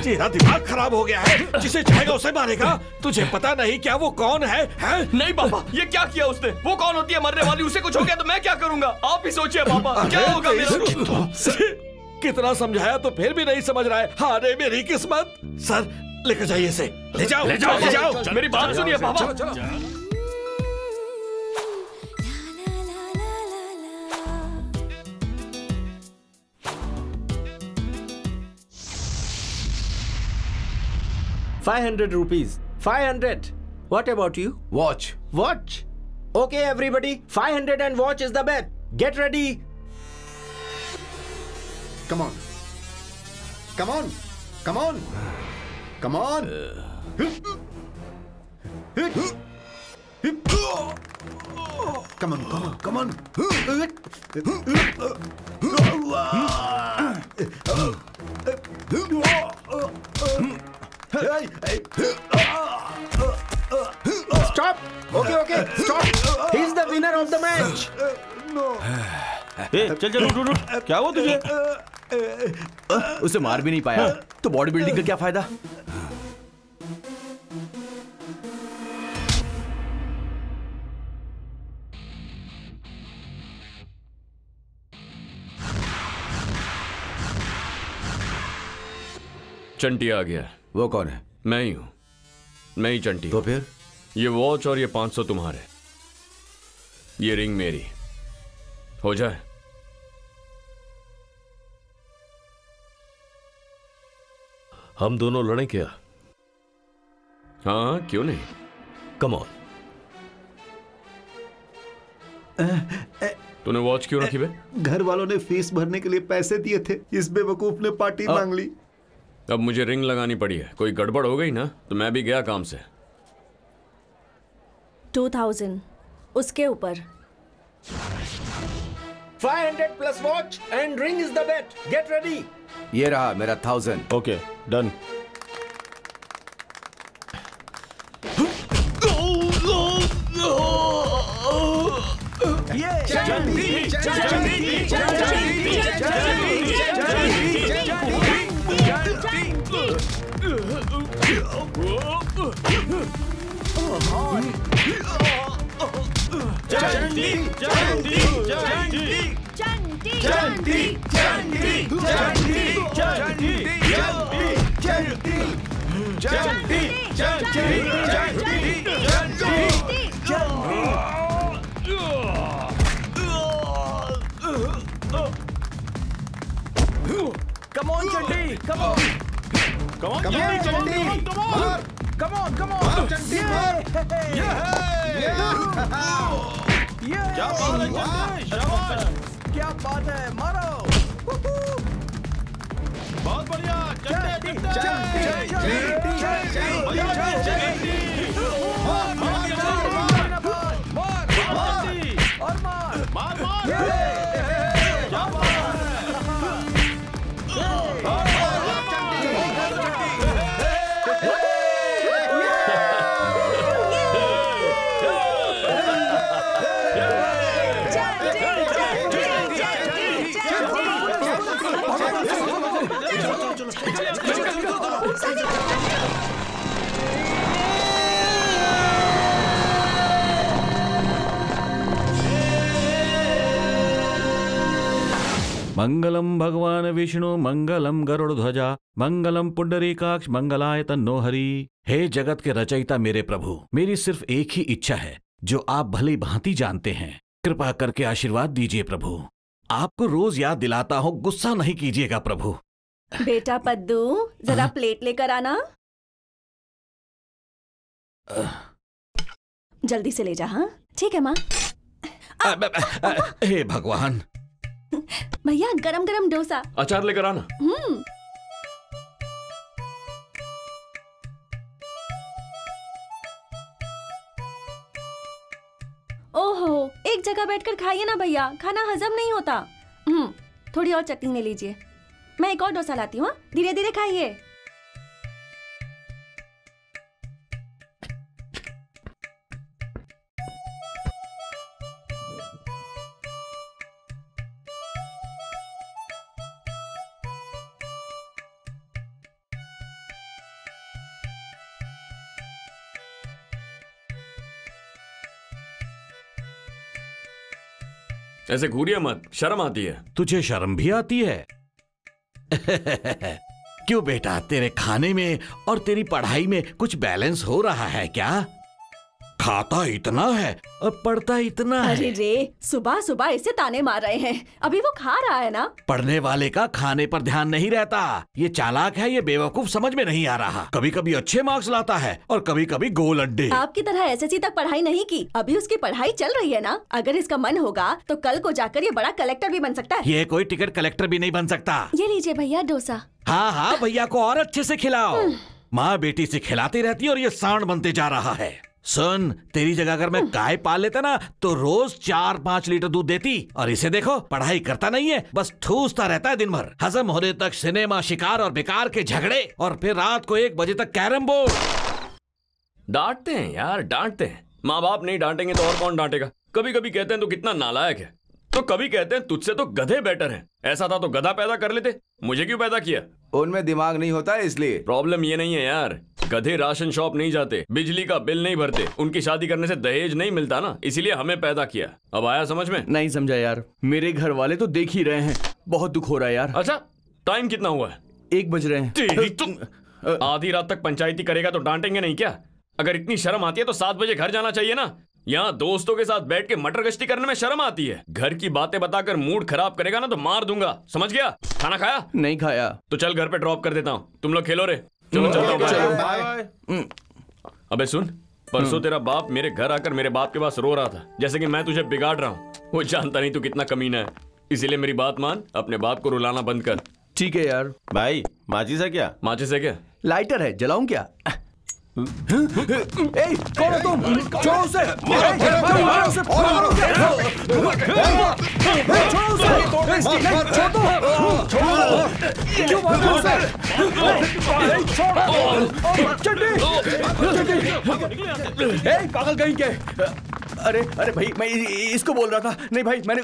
तेरा दिमाग खराब हो गया है? जिसे चाहेगा उसे मारेगा? तुझे पता नहीं क्या वो कौन है? नहीं पापा, ये क्या किया उसने? वो कौन होती है मरने वाली? उसे कुछ हो गया तो मैं क्या करूंगा? आप ही सोचिए पापा, क्या होगा मेरा? कितना समझाया तो फिर भी नहीं समझ रहा है। हारे मेरी किस्मत। सर लेकर जाइए इसे। ले जाओ ले जाओ ले जाओ। मेरी बात सुनिए पापा। ₹500. 500. What about you? Watch. Watch. Okay, everybody. 500 and watch is the bet. Get ready. Come on. Come on. Come on. Come on. Come on, come on, come on. Stop. Okay, okay. Stop. He's the winner of the match. चल चल उठ उठ। क्या हुआ तुझे? उसे मार भी नहीं पाया तो बॉडी बिल्डिंग का क्या फायदा? चंटी आ गया। वो कौन है? मैं ही हूं। मैं ही चंटी। तो फिर ये वॉच और ये 500 तुम्हारे, ये रिंग मेरी। हो जाए? हम दोनों लड़ें क्या? हाँ क्यों नहीं। Come on. तूने वॉच क्यों रखी बे? घर वालों ने फीस भरने के लिए पैसे दिए थे, इस बेवकूफ ने पार्टी मांग ली। अब मुझे रिंग लगानी पड़ी है। कोई गड़बड़ हो गई ना तो मैं भी गया काम से। 2000 उसके ऊपर। 500 plus watch and ring is the bet. Get ready. ये रहा मेरा 1000। Okay done. Come on, Chanti! Come on! Come on, Chanti! Come on! Come on! Come on! Chanti! क्या बात है चंटी? शाबाश! क्या बात है? मारो! बहुत बढ़िया! चंटी! मंगलम भगवान विष्णु मंगलम गरुड़ध्वजा मंगलम पुंडरीकाक्ष मंगलाय तन्नो हरि। हे जगत के रचयिता मेरे प्रभु, मेरी सिर्फ एक ही इच्छा है जो आप भली भांति जानते हैं। कृपा करके आशीर्वाद दीजिए प्रभु। आपको रोज याद दिलाता हूँ, गुस्सा नहीं कीजिएगा प्रभु। बेटा पद्दू जरा प्लेट लेकर आना। जल्दी से ले जा। हाँ ठीक है माँ। हे भगवान। भैया गरम गरम डोसा। अचार लेकर आना। ओहो, एक जगह बैठकर खाइए ना भैया, खाना हजम नहीं होता। थोड़ी और चटनी ले लीजिए। मैं एक और डोसा लाती हूँ। धीरे धीरे खाइए। ऐसे घूरिए मत, शर्म आती है। तुझे शर्म भी आती है? क्यों बेटा, तेरे खाने में और तेरी पढ़ाई में कुछ बैलेंस हो रहा है क्या? खाता इतना है और पढ़ता इतना अरे है। रे, सुबह सुबह इसे ताने मार रहे हैं। अभी वो खा रहा है ना। पढ़ने वाले का खाने पर ध्यान नहीं रहता। ये चालाक है, ये बेवकूफ समझ में नहीं आ रहा। कभी कभी अच्छे मार्क्स लाता है और कभी कभी गोल अड्डे। आपकी तरह एसएससी तक पढ़ाई नहीं की, अभी उसकी पढ़ाई चल रही है ना। अगर इसका मन होगा तो कल को जाकर ये बड़ा कलेक्टर भी बन सकता है। ये कोई टिकट कलेक्टर भी नहीं बन सकता। ये लीजिए भैया डोसा। हाँ हाँ, भैया को और अच्छे से खिलाओ। माँ बेटी से खिलाती रहती है और ये सांड बनते जा रहा है। सुन, तेरी जगह अगर मैं गाय पाल लेता ना तो रोज 4-5 लीटर दूध देती। और इसे देखो, पढ़ाई करता नहीं है, बस ठूसता रहता है दिन भर। हजम होने तक सिनेमा, शिकार और बेकार के झगड़े, और फिर रात को 1 बजे तक कैरम बोर्ड। डांटते हैं यार, डांटते हैं। माँ बाप नहीं डांटेंगे तो और कौन डांटेगा। कभी कभी कहते हैं तो कितना नालायक है, तो कभी कहते हैं तुझसे तो गधे बेटर हैं। ऐसा था तो गधा पैदा कर लेते, मुझे क्यों पैदा किया? उनमें दिमाग नहीं होता इसलिए। प्रॉब्लम ये नहीं है यार, गधे राशन शॉप नहीं जाते, बिजली का बिल नहीं भरते, उनकी शादी करने से दहेज नहीं मिलता ना, इसीलिए हमें पैदा किया। अब आया समझ में? नहीं समझा यार, मेरे घर वाले तो देख ही रहे हैं। बहुत दुख हो रहा है यार। अच्छा, टाइम कितना हुआ है? 1 बज रहे हैं। तेरी तो आधी रात तक पंचायती करेगा तो डांटेंगे नहीं क्या? अगर इतनी शर्म आती है तो 7 बजे घर जाना चाहिए ना। यहाँ दोस्तों के साथ बैठ के मटर गश्ती करने में शर्म आती है। घर की बातें बताकर मूड खराब करेगा ना तो मार दूंगा, समझ गया? खाना खाया? नहीं खाया। तो चल घर पे ड्रॉप कर देता हूँ, तुम लोग खेलो रे। चलो चलता हूँ। बाय। अबे सुन, परसों तेरा बाप मेरे घर आकर मेरे बाप के पास रो रहा था, जैसे कि मैं तुझे बिगाड़ रहा हूँ। वो जानता नहीं तू कितना कमीना है, इसीलिए मेरी बात मान, अपने बाप को रुलाना बंद कर। ठीक है यार। भाई माचिस है क्या? माचिस है क्या? लाइटर है, जलाऊं क्या? ए, कौन हो तुम? छोड़ो उसे! छोड़ो उसे! क्यों मार रहे हो उसे? ए, पागल कहीं के! अरे अरे भाई, मैं इसको बोल रहा था। नहीं भाई, मैंने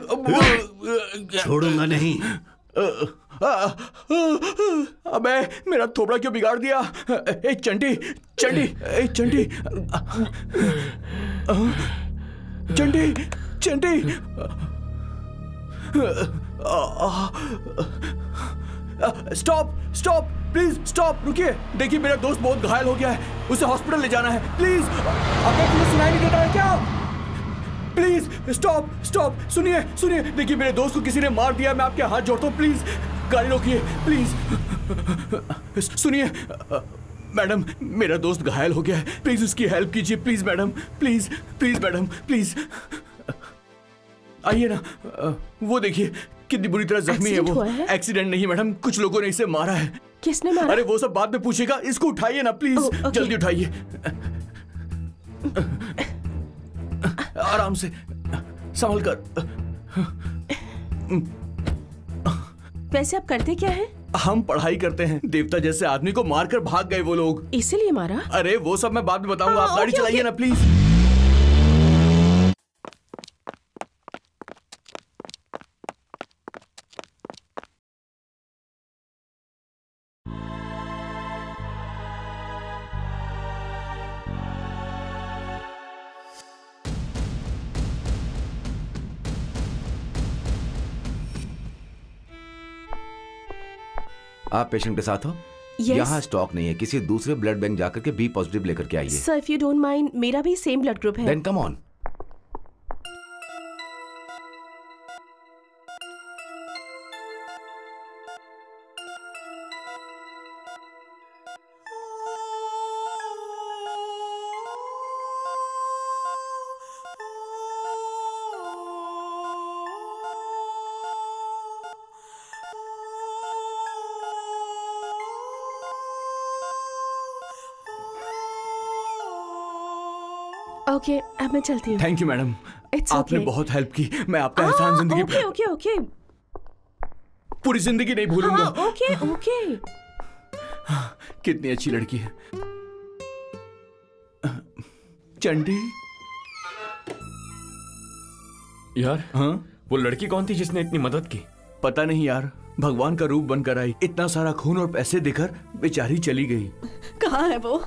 छोड़ूंगा नहीं। अबे, मेरा थोबड़ा क्यों बिगाड़ दिया? ए चंटी, चंटी, ए चंटी, चंटी, चंटी। स्टॉप, स्टॉप, प्लीज स्टॉप, रुकिए। देखिए मेरा दोस्त बहुत घायल हो गया है, उसे हॉस्पिटल ले जाना है, प्लीज। अबे तुझे सुनाई नहीं देता है क्या? प्लीज स्टॉप, स्टॉप, सुनिए, सुनिए। देखिए मेरे दोस्त को किसी ने मार दिया, मैं आपके हाथ जोड़ता हूँ, प्लीज गाड़ी रोकिए, प्लीज। सुनिए मैडम, मेरा दोस्त घायल हो गया है, प्लीज उसकी हेल्प कीजिए, please madam, please, please madam, please आइए ना। वो देखिए कितनी बुरी तरह जख्मी है वो। एक्सीडेंट नहीं मैडम, कुछ लोगों ने इसे मारा है। किसने मारा? अरे वो सब बाद में पूछेगा, इसको उठाइए ना प्लीज। जल्दी उठाइए, आराम से, संभल कर। वैसे आप करते क्या हैं? हम पढ़ाई करते हैं। देवता जैसे आदमी को मारकर भाग गए वो लोग। इसीलिए मारा? अरे वो सब मैं बाद में बताऊंगा, आप गाड़ी चलाइए ना प्लीज। आप पेशेंट के साथ हो? Yes. यहाँ स्टॉक नहीं है, किसी दूसरे ब्लड बैंक जाकर के बी पॉजिटिव लेकर के आइए। Sir if you don't mind, मेरा भी सेम ब्लड ग्रुप है। Then come on. ओके, अब मैं चलती हूँ। थैंक यू मैडम, आपने बहुत हेल्प की। मैं आपका एहसान जिंदगी ओके ओके ओके, पूरी जिंदगी नहीं भूलूंगा। Okay okay. कितनी अच्छी लड़की है चंटी। यार हाँ, वो लड़की कौन थी जिसने इतनी मदद की? पता नहीं यार, भगवान का रूप बनकर आई। इतना सारा खून और पैसे देकर बेचारी चली गई। कहाँ है वो?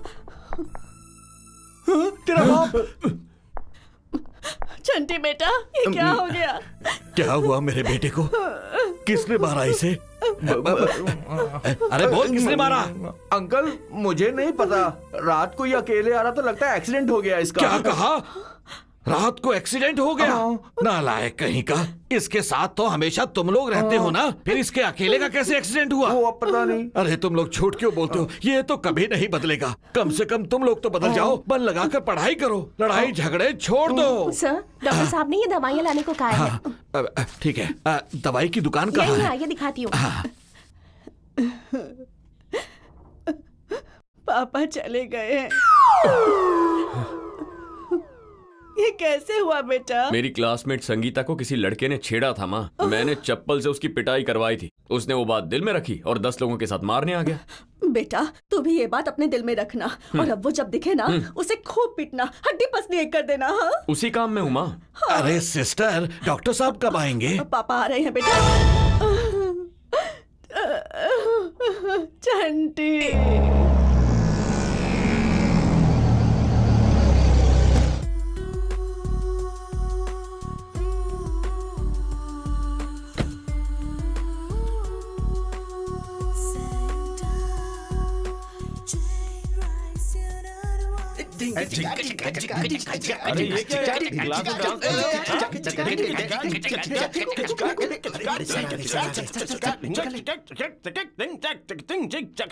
हाँ, तेरा बाप। चंटी बेटा, ये क्या हो गया? क्या हुआ मेरे बेटे को? किसने मारा इसे? अरे बोल, किसने मारा? अंकल मुझे नहीं पता, रात को ये अकेले आ रहा तो लगता है एक्सीडेंट हो गया इसका। क्या कहा? रात को एक्सीडेंट हो गया? नालायक कहीं का, इसके साथ तो हमेशा तुम लोग रहते हो ना, फिर इसके अकेले का कैसे एक्सीडेंट हुआ? वो अब पता नहीं। अरे तुम लोग झूठ क्यों बोलते हो? ये तो कभी नहीं बदलेगा। कम से कम तुम लोग तो बदल जाओ, मन लगाकर पढ़ाई करो, लड़ाई झगड़े छोड़ दो। सर, डॉक्टर साहब ने ये दवाइयाँ लाने को कहा है। ठीक है, दवाई की दुकान कहाँ यही है? आइए दिखाती हूँ। पापा चले गए हैं। ये कैसे हुआ बेटा? मेरी क्लासमेट संगीता को किसी लड़के ने छेड़ा था माँ। मैंने चप्पल से उसकी पिटाई करवाई थी। उसने वो बात दिल में रखी और 10 लोगों के साथ मारने आ गया। बेटा तू भी ये बात अपने दिल में रखना, और अब वो जब दिखे ना उसे खूब पीटना, हड्डी पसली एक कर देना। हाँ? उसी काम में हूँ माँ। अरे सिस्टर, डॉक्टर साहब कब आएंगे? पापा आ रहे हैं बेटा। चंटी।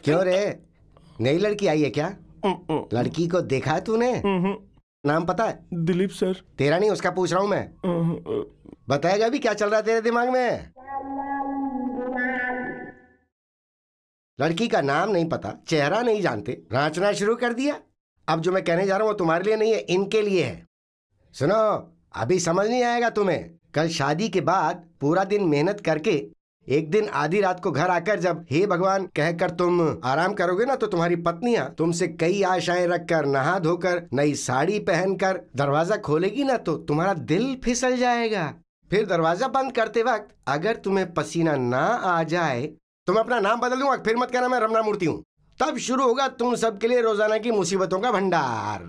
क्यों रे, नई लड़की आई है क्या? लड़की को देखा है तूने? नाम पता है? दिलीप सर। तेरा नहीं, उसका पूछ रहा हूँ मैं। बताएगा भी क्या चल रहा है तेरे दिमाग में? लड़की का नाम नहीं पता, चेहरा नहीं जानते, नाचना शुरू कर दिया। अब जो मैं कहने जा रहा हूँ वो तुम्हारे लिए नहीं है, इनके लिए है। सुनो, अभी समझ नहीं आएगा तुम्हें। कल शादी के बाद पूरा दिन मेहनत करके एक दिन आधी रात को घर आकर जब हे भगवान कहकर तुम आराम करोगे ना, तो तुम्हारी पत्नियां तुमसे कई आशाएं रखकर, नहा धोकर, नई साड़ी पहनकर दरवाजा खोलेगी ना, तो तुम्हारा दिल फिसल जाएगा। फिर दरवाजा बंद करते वक्त अगर तुम्हें पसीना ना आ जाए तो मैं अपना नाम बदल दूंगा। फिर मत कहना मैं रमना मूर्ति हूँ। तब शुरू होगा तुम सबके लिए रोजाना की मुसीबतों का भंडार।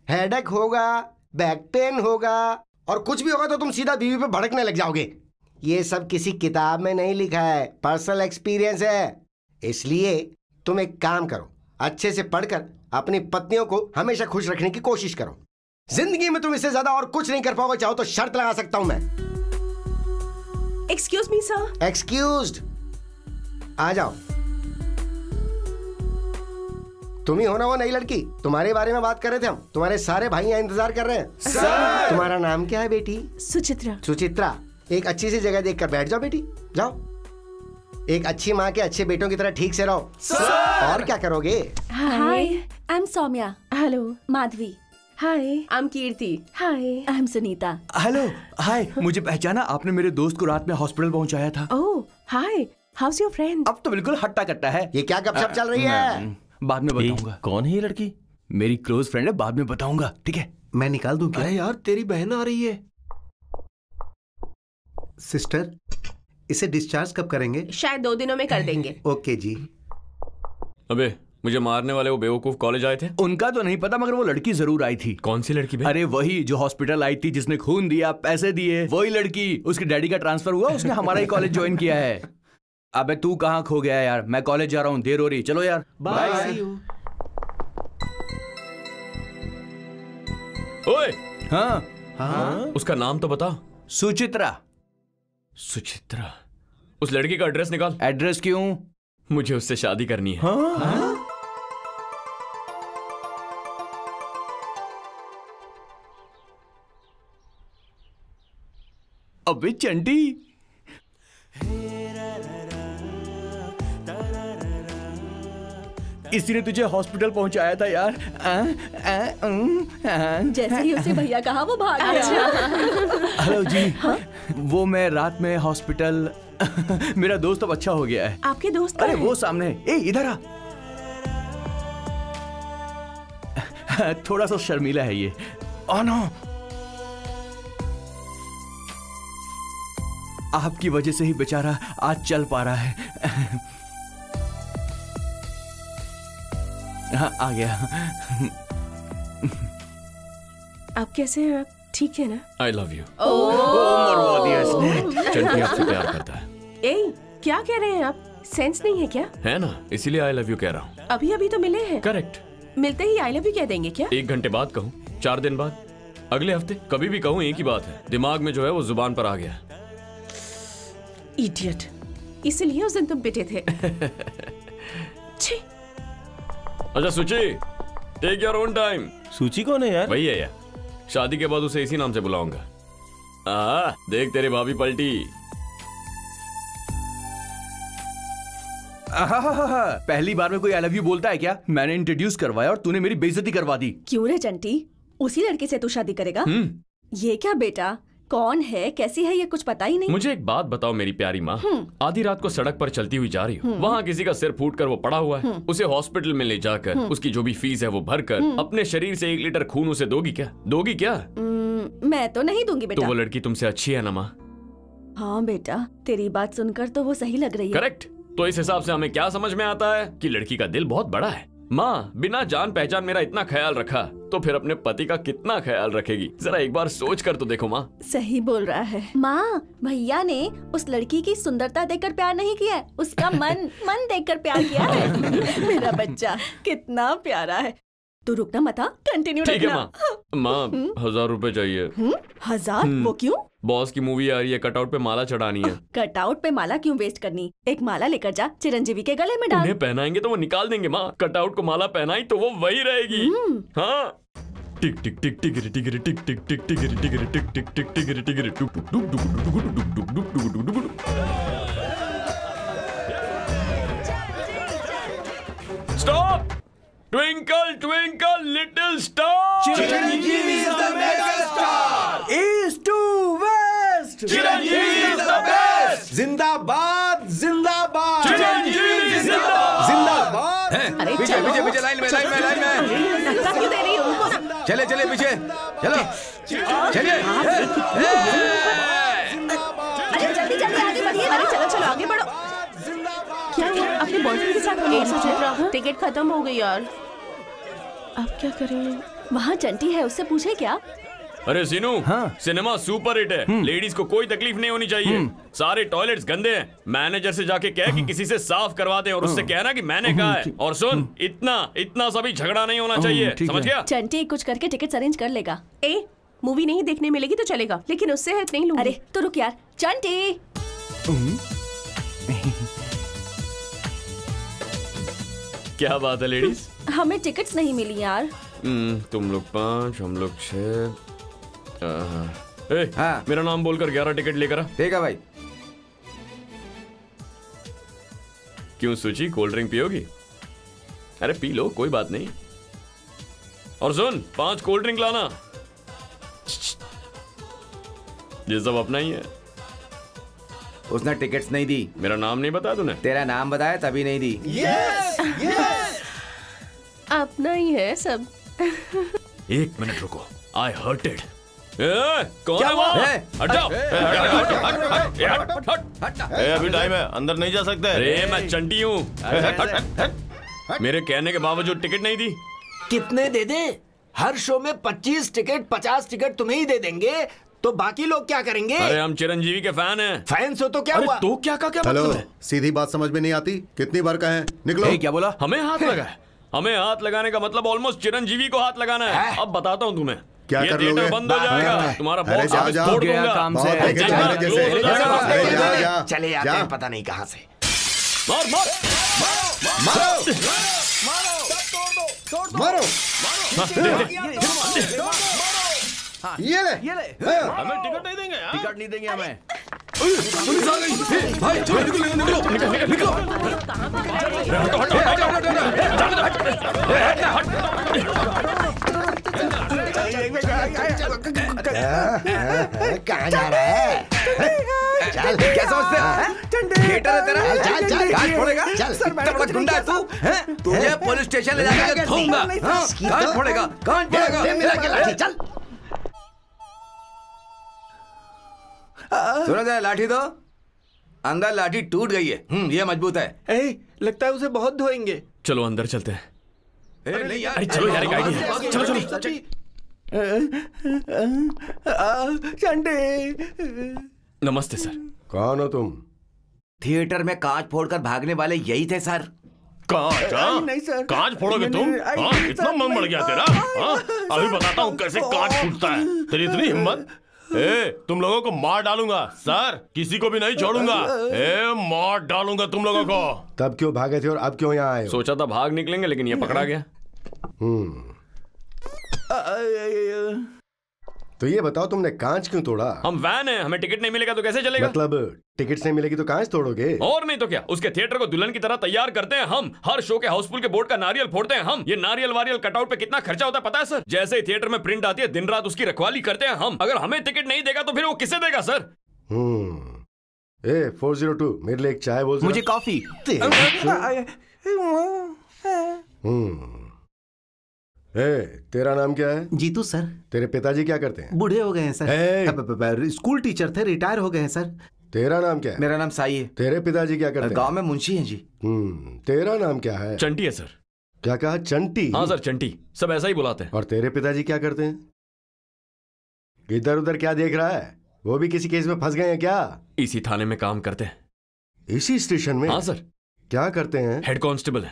हेडेक होगा, बैक पेन होगा, और कुछ भी होगा तो तुम सीधा बीवी पे भड़कने लग जाओगे। ये सब किसी किताब में नहीं लिखा है, पर्सनल एक्सपीरियंस है। इसलिए तुम एक काम करो, अच्छे से पढ़कर अपनी पत्नियों को हमेशा खुश रखने की कोशिश करो। जिंदगी में तुम इससे ज्यादा और कुछ नहीं कर पाओगे। चाहो तो शर्त लगा सकता हूं मैं। Excuse me sir. एक्सक्यूज्ड। आ जाओ। तुम ही हो ना वो नई लड़की? तुम्हारे बारे में बात कर रहे थे हम। तुम्हारे सारे भाई यहाँ इंतजार कर रहे हैं। सर! तुम्हारा नाम क्या है बेटी? सुचित्रा। सुचित्रा, एक अच्छी सी जगह देखकर बैठ जाओ बेटी, जाओ। एक अच्छी माँ के अच्छे बेटों की तरह ठीक से रहो। और क्या करोगे? Hi, I am Saumya. Hello. Madhavi. Hi, I am Kirti. Hi, I am Sunita. Hello, hi. मुझे पहचाना? आपने मेरे दोस्त को रात में हॉस्पिटल पहुंचाया था। ओह, हाय, हाउस योर फ्रेंड? अब तो बिल्कुल हट्टा कट्टा है। ये क्या गपशप चल रही है? बाद में बताऊंगा। कौन है ये लड़की? मेरी क्लोज फ्रेंड है, बाद में बताऊंगा, ठीक है? मैं निकाल दूं क्या? अरे यार, तेरी बहन आ रही है। सिस्टर, इसे डिस्चार्ज कब करेंगे? शायद 2 दिनों में कर देंगे। ओके जी। अबे, मुझे मारने वाले वो बेवकूफ कॉलेज आए थे? उनका तो नहीं पता, मगर वो लड़की जरूर आई थी। कौन सी लड़की? अरे वही जो हॉस्पिटल आई थी, जिसने खून दिया, पैसे दिए, वही लड़की। उसके डैडी का ट्रांसफर हुआ, उसने हमारा ही कॉलेज ज्वाइन किया है। अबे तू कहाँ खो गया यार? मैं कॉलेज जा रहा हूँ, देर हो रही। चलो यार, बाय। ओए, हाँ, उसका नाम तो बता। सुचित्रा। सुचित्रा? उस लड़की का एड्रेस निकाल। एड्रेस क्यों? मुझे उससे शादी करनी है। हाँ? अबे चंटी, इसी ने तुझे हॉस्पिटल पहुंचाया था यार। जैसे ही उसे भैया कहा वो भाग गया। हेलो जी। हाँ? वो मैं रात में हॉस्पिटल मेरा दोस्त अब अच्छा हो गया है। आपके दोस्त? अरे वो सामने। ए इधर आ। थोड़ा सा शर्मीला है ये। ओ नो, आपकी वजह से ही बेचारा आज चल पा रहा है। हाँ, आ गया। आप कैसे हैं? ठीक है ना? I love you. मरवा दिया इसने। चंटी आपसे प्यार करता है। ए, क्या कह रहे हैं आप? सेंस नहीं है क्या? है ना, इसीलिए आई लव यू कह रहा हूँ। अभी अभी तो मिले हैं। करेक्ट। मिलते ही आई लव यू कह देंगे क्या? 1 घंटे बाद कहूँ, 4 दिन बाद, अगले हफ्ते, कभी भी कहूँ, एक ही बात है। दिमाग में जो है वो जुबान पर आ गया। इडियट। इसलिए उस दिन तुम पिटे थे। छी। अच्छा सुची, टेक योर ओन टाइम। सूची कौन है यार? वही है यार, शादी के बाद उसे इसी नाम से बुलाऊंगा। देख तेरे भाभी पलटी। पहली बार में कोई आई लव यू बोलता है क्या? मैंने इंट्रोड्यूस करवाया और तूने मेरी बेइज्जती करवा दी। क्यों रे चंटी, उसी लड़के से तू शादी करेगा? ये क्या बेटा, कौन है, कैसी है, ये कुछ पता ही नहीं। मुझे एक बात बताओ मेरी प्यारी माँ, आधी रात को सड़क पर चलती हुई जा रही हूँ, वहाँ किसी का सिर फूट कर वो पड़ा हुआ है, उसे हॉस्पिटल में ले जाकर उसकी जो भी फीस है वो भर कर अपने शरीर से 1 लीटर खून उसे दोगी क्या? दोगी क्या? मैं तो नहीं दूंगी बेटा। तो वो लड़की तुमसे अच्छी है ना माँ? हाँ बेटा, तेरी बात सुनकर तो वो सही लग रही है। करेक्ट। तो इस हिसाब से हमें क्या समझ में आता है कि लड़की का दिल बहुत बड़ा है। माँ बिना जान पहचान मेरा इतना ख्याल रखा, तो फिर अपने पति का कितना ख्याल रखेगी? जरा एक बार सोच कर तो देखो माँ। सही बोल रहा है। माँ, भैया ने उस लड़की की सुंदरता देखकर प्यार नहीं किया है, उसका मन देखकर प्यार किया है। मेरा बच्चा कितना प्यारा है। तू रुकना मत, कंटिन्यू रखना। ठीक है माँ। 1000 रुपए चाहिए। 1000? वो क्यों? बॉस की मूवी आ रही है, कटआउट पे माला चढ़ानी है। कटआउट पे माला क्यों वेस्ट करनी? एक माला लेकर जा, चिरंजीवी के गले में डाल। उन्हें पहनाएंगे तो वो निकाल देंगे माँ। कटआउट को माला पहनाई तो वो वही रहेगी। हाँ। टिक टिक टिक टिक टिक टिक टिक टिक टिक टिक टिक टिक टिक टिक टिक टिक टुक टुक टुक टुक टुक टुक टुक टुक। Stop! Twinkle, twinkle, little star. Chiranjeevi is the mega star. East to west. Chiranjeevi is the best. जिंदाबाद जिंदाबाद चिरंजीवी जिंदाबाद जिंदाबाद। पीछे पीछे पीछे लाइन में धक्का क्यों दे रही हो उनको ना? चले चले पीछे चलो चलिए। अरे जल्दी जल्दी आगे बढ़िए। अरे चलो चलो आगे बढ़ो। क्या हुआ? अपने बॉयफ्रेंड के साथ टिकट खत्म हो गई यार। अब क्या करें? वहाँ चंटी है, उससे पूछे क्या? अरे सीनू, सिनेमा सुपर हिट है, लेडीज को कोई तकलीफ नहीं होनी चाहिए। सारे टॉयलेट्स गंदे हैं, मैनेजर से जाके कह कि किसी से साफ करवा दे और उससे कहना कि मैंने कहा है। और सुन, इतना सा भी झगड़ा नहीं होना चाहिए, समझ गया? चंटी कुछ करके टिकट अरेंज कर लेगा। मूवी नहीं देखने मिलेगी तो चलेगा, लेकिन उससे हेल्प नहीं लूंगी। अरे तो रुक यार, चंटी। क्या बात है लेडीज? हमें टिकट्स नहीं मिली यार। तुम लोग 5, हम लोग 6। मेरा नाम बोलकर 11 टिकट लेकर आ। ठीक है भाई। क्यों सूची, कोल्ड ड्रिंक पियोगी? अरे पी लो, कोई बात नहीं। और सुन, 5 कोल्ड ड्रिंक लाना। ये सब अपना ही है। उसने टिकट्स नहीं दी। मेरा नाम नहीं बताया तूने? तेरा नाम बताया तभी नहीं दी। Yes yes. अपना ही है सब। 1 मिनट रुको, आई हर्ट इट। कौन है वहाँ? हट जाओ। अभी टाइम है, अंदर नहीं जा सकते। अरे मैं चंटी हूँ। मेरे कहने के बावजूद टिकट नहीं दी। कितने दे दे? हर शो में 25 टिकट 50 टिकट तुम्हें ही दे देंगे, तो बाकी लोग क्या करेंगे? अरे हम चिरंजीवी के फैन हैं। फैंस हो तो क्या हुआ? तो क्या मतलब है? सीधी बात समझ में नहीं आती, कितनी बार कहें निकलो। क्या बोला? हमें हाथ लगा है। हमें हाथ लगाने का मतलब ऑलमोस्ट चिरंजीवी को हाथ लगाना है। अब बताता हूँ तुम्हें, क्या कर लोगे? बंद हो जाएगा, तुम्हारा बॉक्स ऑफिस तोड़ दूंगा। काम से चले आते हैं पता नहीं कहाँ से। मार मार मारो मारो। ये ले हमें टिकट नहीं देंगे। टिकट नहीं देंगे हमें। पुलिस आ गई भाई, चलो निकलो। कहाँ जा रहा है? चल, क्या समझते हैं? थिएटर है तेरा? चल चल काट फोड़ेगा? चल। इतना बड़ा गुंडा है तू? तुझे पुलिस स्टेशन ले जाकर धोऊंगा। काट फोड़ेगा? काट फोड़ेगा? दे मेरा के लाठी, चल। सुनो जरा, लाठी दो। अंदर लाठी टूट गई है। ये मजबूत है। लगता है उसे बहुत धोएंगे। चलो अंदर चलते हैं। नहीं यार, चलो यार, चलो चलो। चंटी। नमस्ते सर। कौन हो तुम? थिएटर में कांच फोड़कर भागने वाले यही थे सर। कांच? नहीं सर। कांच फोड़ोगे तुम? हाँ, इतना मन बढ़ गया तेरा? हाँ, अभी बताता हूँ कैसे कांच फूटता है। तेरी इतनी हिम्मत? तुम लोगों को मार डालूंगा सर, किसी को भी नहीं छोड़ूंगा। मार डालूंगा तुम लोगों को। तब क्यों भागे थे और अब क्यों यहाँ आए हो? सोचा था भाग निकलेंगे लेकिन ये पकड़ा गया। तो ये बताओ तुमने कांच क्यों तोड़ा? हम वैन हैं, हमें टिकट नहीं मिलेगा तो कैसे चलेगा? मतलब टिकट नहीं मिलेगी तो कांच तोड़ोगे? और नहीं तो क्या, उसके थिएटर को दुल्हन की तरह तैयार करते हैं हम। हर शो के हाउसफुल के बोर्ड का नारियल फोड़ते हैं हम। ये नारियल वारियल कटआउट पे कितना खर्चा होता है पता है सर? जैसे ही थिएटर में प्रिंट आती है दिन रात उसकी रखवाली करते हैं हम। अगर हमें टिकट नहीं देगा तो फिर वो किसे देगा सर? 402 मेरे लिए एक चाय बोल। मुझे कॉफी। तेरा नाम क्या है? जीतू सर। तेरे पिताजी क्या करते हैं? बूढ़े हो गए हैं सर। स्कूल टीचर थे, रिटायर हो गए हैं सर। तेरा नाम क्या है? मेरा नाम साई है। तेरे पिताजी क्या करते हैं? गांव में मुंशी हैं जी। तेरा नाम क्या है? चंटी है सर। क्या कहा? चंटी? हाँ सर चंटी, सब ऐसा ही बुलाते हैं। और तेरे पिताजी क्या करते हैं? इधर उधर क्या देख रहा है? वो भी किसी केस में फंस गए हैं क्या? इसी थाने में काम करते हैं। इसी स्टेशन में? हाँ सर। क्या करते हैं? हेड कांस्टेबल है।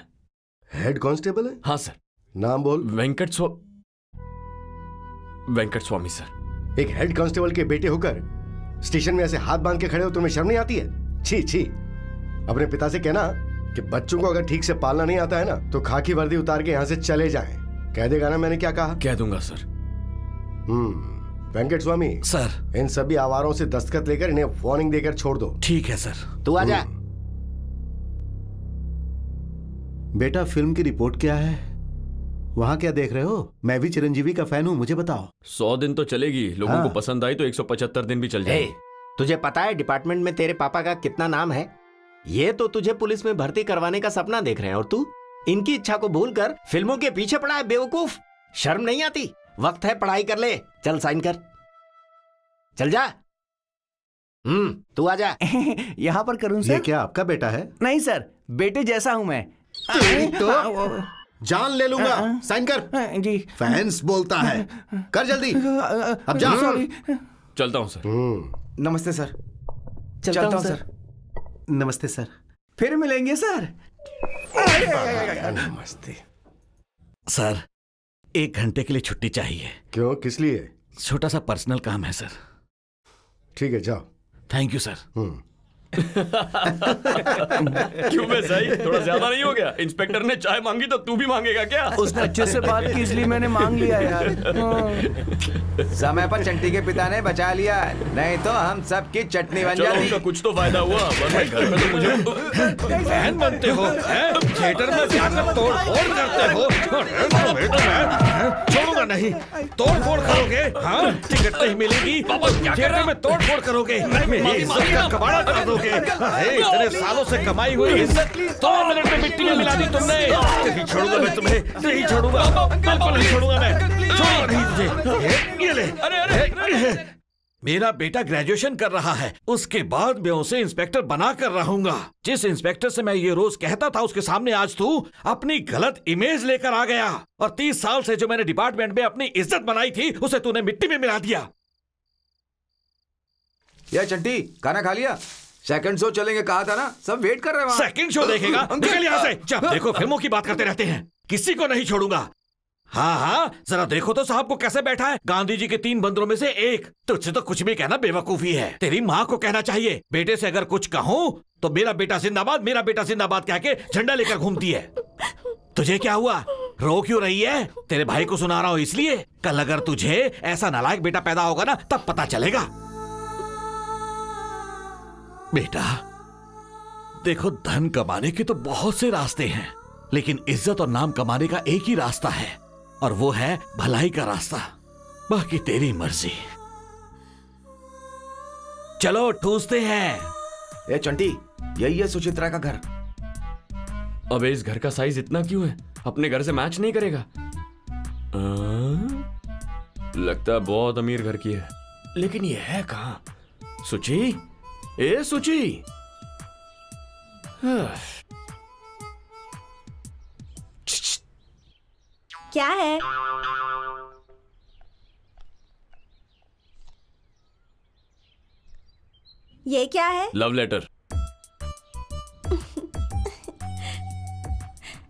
हेड कांस्टेबल है? हाँ सर। नाम बोल। वेंकट स्वामी सर। एक हेड कांस्टेबल के बेटे होकर स्टेशन में ऐसे हाथ बांध के खड़े हो, तुम्हें शर्म नहीं आती है? छी छी। अपने पिता से कहना कि बच्चों को अगर ठीक से पालना नहीं आता है ना तो खाकी वर्दी उतार के यहाँ से चले जाएं। कह देगा ना मैंने क्या कहा? कह दूंगा सर। वेंकट स्वामी सर, इन सभी आवारों से दस्तखत लेकर इन्हें वार्निंग देकर छोड़ दो। ठीक है सर। तू आजा। बेटा फिल्म की रिपोर्ट क्या है? वहां क्या देख रहे हो? मैं भी चिरंजीवी का फैन हूं, मुझे बताओ। 100 दिन तो चलेगी, लोगों को पसंद आई तो 175 दिन भी चल जाएगी। तुझे पता है डिपार्टमेंट में तेरे पापा का कितना नाम है? ये तो तुझे पुलिस में भर्ती करवाने का सपना देख रहे हैं और तू इनकी इच्छा को भूलकर फिल्मों के पीछे पड़ा है बेवकूफ। शर्म नहीं आती? वक्त है पढ़ाई कर ले। चल साइन कर, चल जा। तू आजा। यहाँ पर करूं सर? ये क्या आपका बेटा है? नहीं सर, बेटे जैसा हूं मैं। तो जान ले लूंगा। साइन कर। जी। फैंस बोलता है, कर जल्दी। अब जा। चलता हूं सर। नमस्ते सर। चलता हूं सर। नमस्ते सर। फिर मिलेंगे सर। नमस्ते सर, 1 घंटे के लिए छुट्टी चाहिए। क्यों, किस लिए? छोटा सा पर्सनल काम है सर। ठीक है जाओ। Thank you sir. क्यों बे सही, थोड़ा ज्यादा नहीं हो गया? इंस्पेक्टर ने चाय मांगी तो तू भी मांगेगा क्या? उसने अच्छे से बात की इसलिए मैंने मांग लिया यार। समय पर चंटी के पिता ने बचा लिया, नहीं तो हम सब की चटनी बन जाती। उनका कुछ तो फायदा हुआ, वरना घर में तो मुझे फैन बनते हो, थिएटर में जाकर तोड़ फोड़ करते हो। छोड़ूंगा नहीं, तोड़ फोड़ करोगे? हाँ, टिकट नहीं मिलेगी, थिएटर में तोड़ फोड़ करोगे, मेरी इज्जत का कबाड़ा कर दोगे। इतने सालों से कमाई हुई इज्जत 2 मिनट में मिट्टी में मिला दी तुमने। नहीं छोड़ूंगा मैं तुम्हें, नहीं छोड़ूंगा, बिल्कुल नहीं छोड़ूंगा मैं। छोड़ूंगा नहीं तुझे। ये ले। अरे मेरा बेटा ग्रेजुएशन कर रहा है, उसके बाद मैं उसे इंस्पेक्टर बना कर रहूंगा। जिस इंस्पेक्टर से मैं ये रोज कहता था उसके सामने आज तू अपनी गलत इमेज लेकर आ गया और 30 साल से जो मैंने डिपार्टमेंट में अपनी इज्जत बनाई थी उसे तूने मिट्टी में मिला दिया। या चंटी, खाना खा लिया? सेकंड शो चलेंगे कहा था ना, सब वेट कर रहे हैं। सेकंड शो देखेगा? निकल यहाँ से। जब देखो फिल्मों की बात करते रहते हैं, किसी को नहीं छोड़ूंगा। हाँ हाँ, जरा देखो तो साहब को कैसे बैठा है, गांधी जी के 3 बंदरों में से एक। तुझसे तो कुछ भी कहना बेवकूफी है। तेरी माँ को कहना चाहिए, बेटे से अगर कुछ कहूँ तो मेरा बेटा जिंदाबाद, मेरा बेटा जिंदाबाद कह के झंडा लेकर घूमती है। तुझे क्या हुआ, रो क्यों रही है? तेरे भाई को सुना रहा हूँ इसलिए। कल अगर तुझे ऐसा नालायक बेटा पैदा होगा ना तब पता चलेगा। बेटा देखो, धन कमाने के तो बहुत से रास्ते हैं, लेकिन इज्जत और नाम कमाने का एक ही रास्ता है और वो है भलाई का रास्ता। बाकी तेरी मर्जी। चलो ठूसते हैं। ए चंटी, यही है सुचित्रा का घर। अबे इस घर का साइज इतना क्यों है? अपने घर से मैच नहीं करेगा? लगता है बहुत अमीर घर की है, लेकिन ये है कहाँ? सुची, ए सुची। क्या है? ये क्या है? Love letter.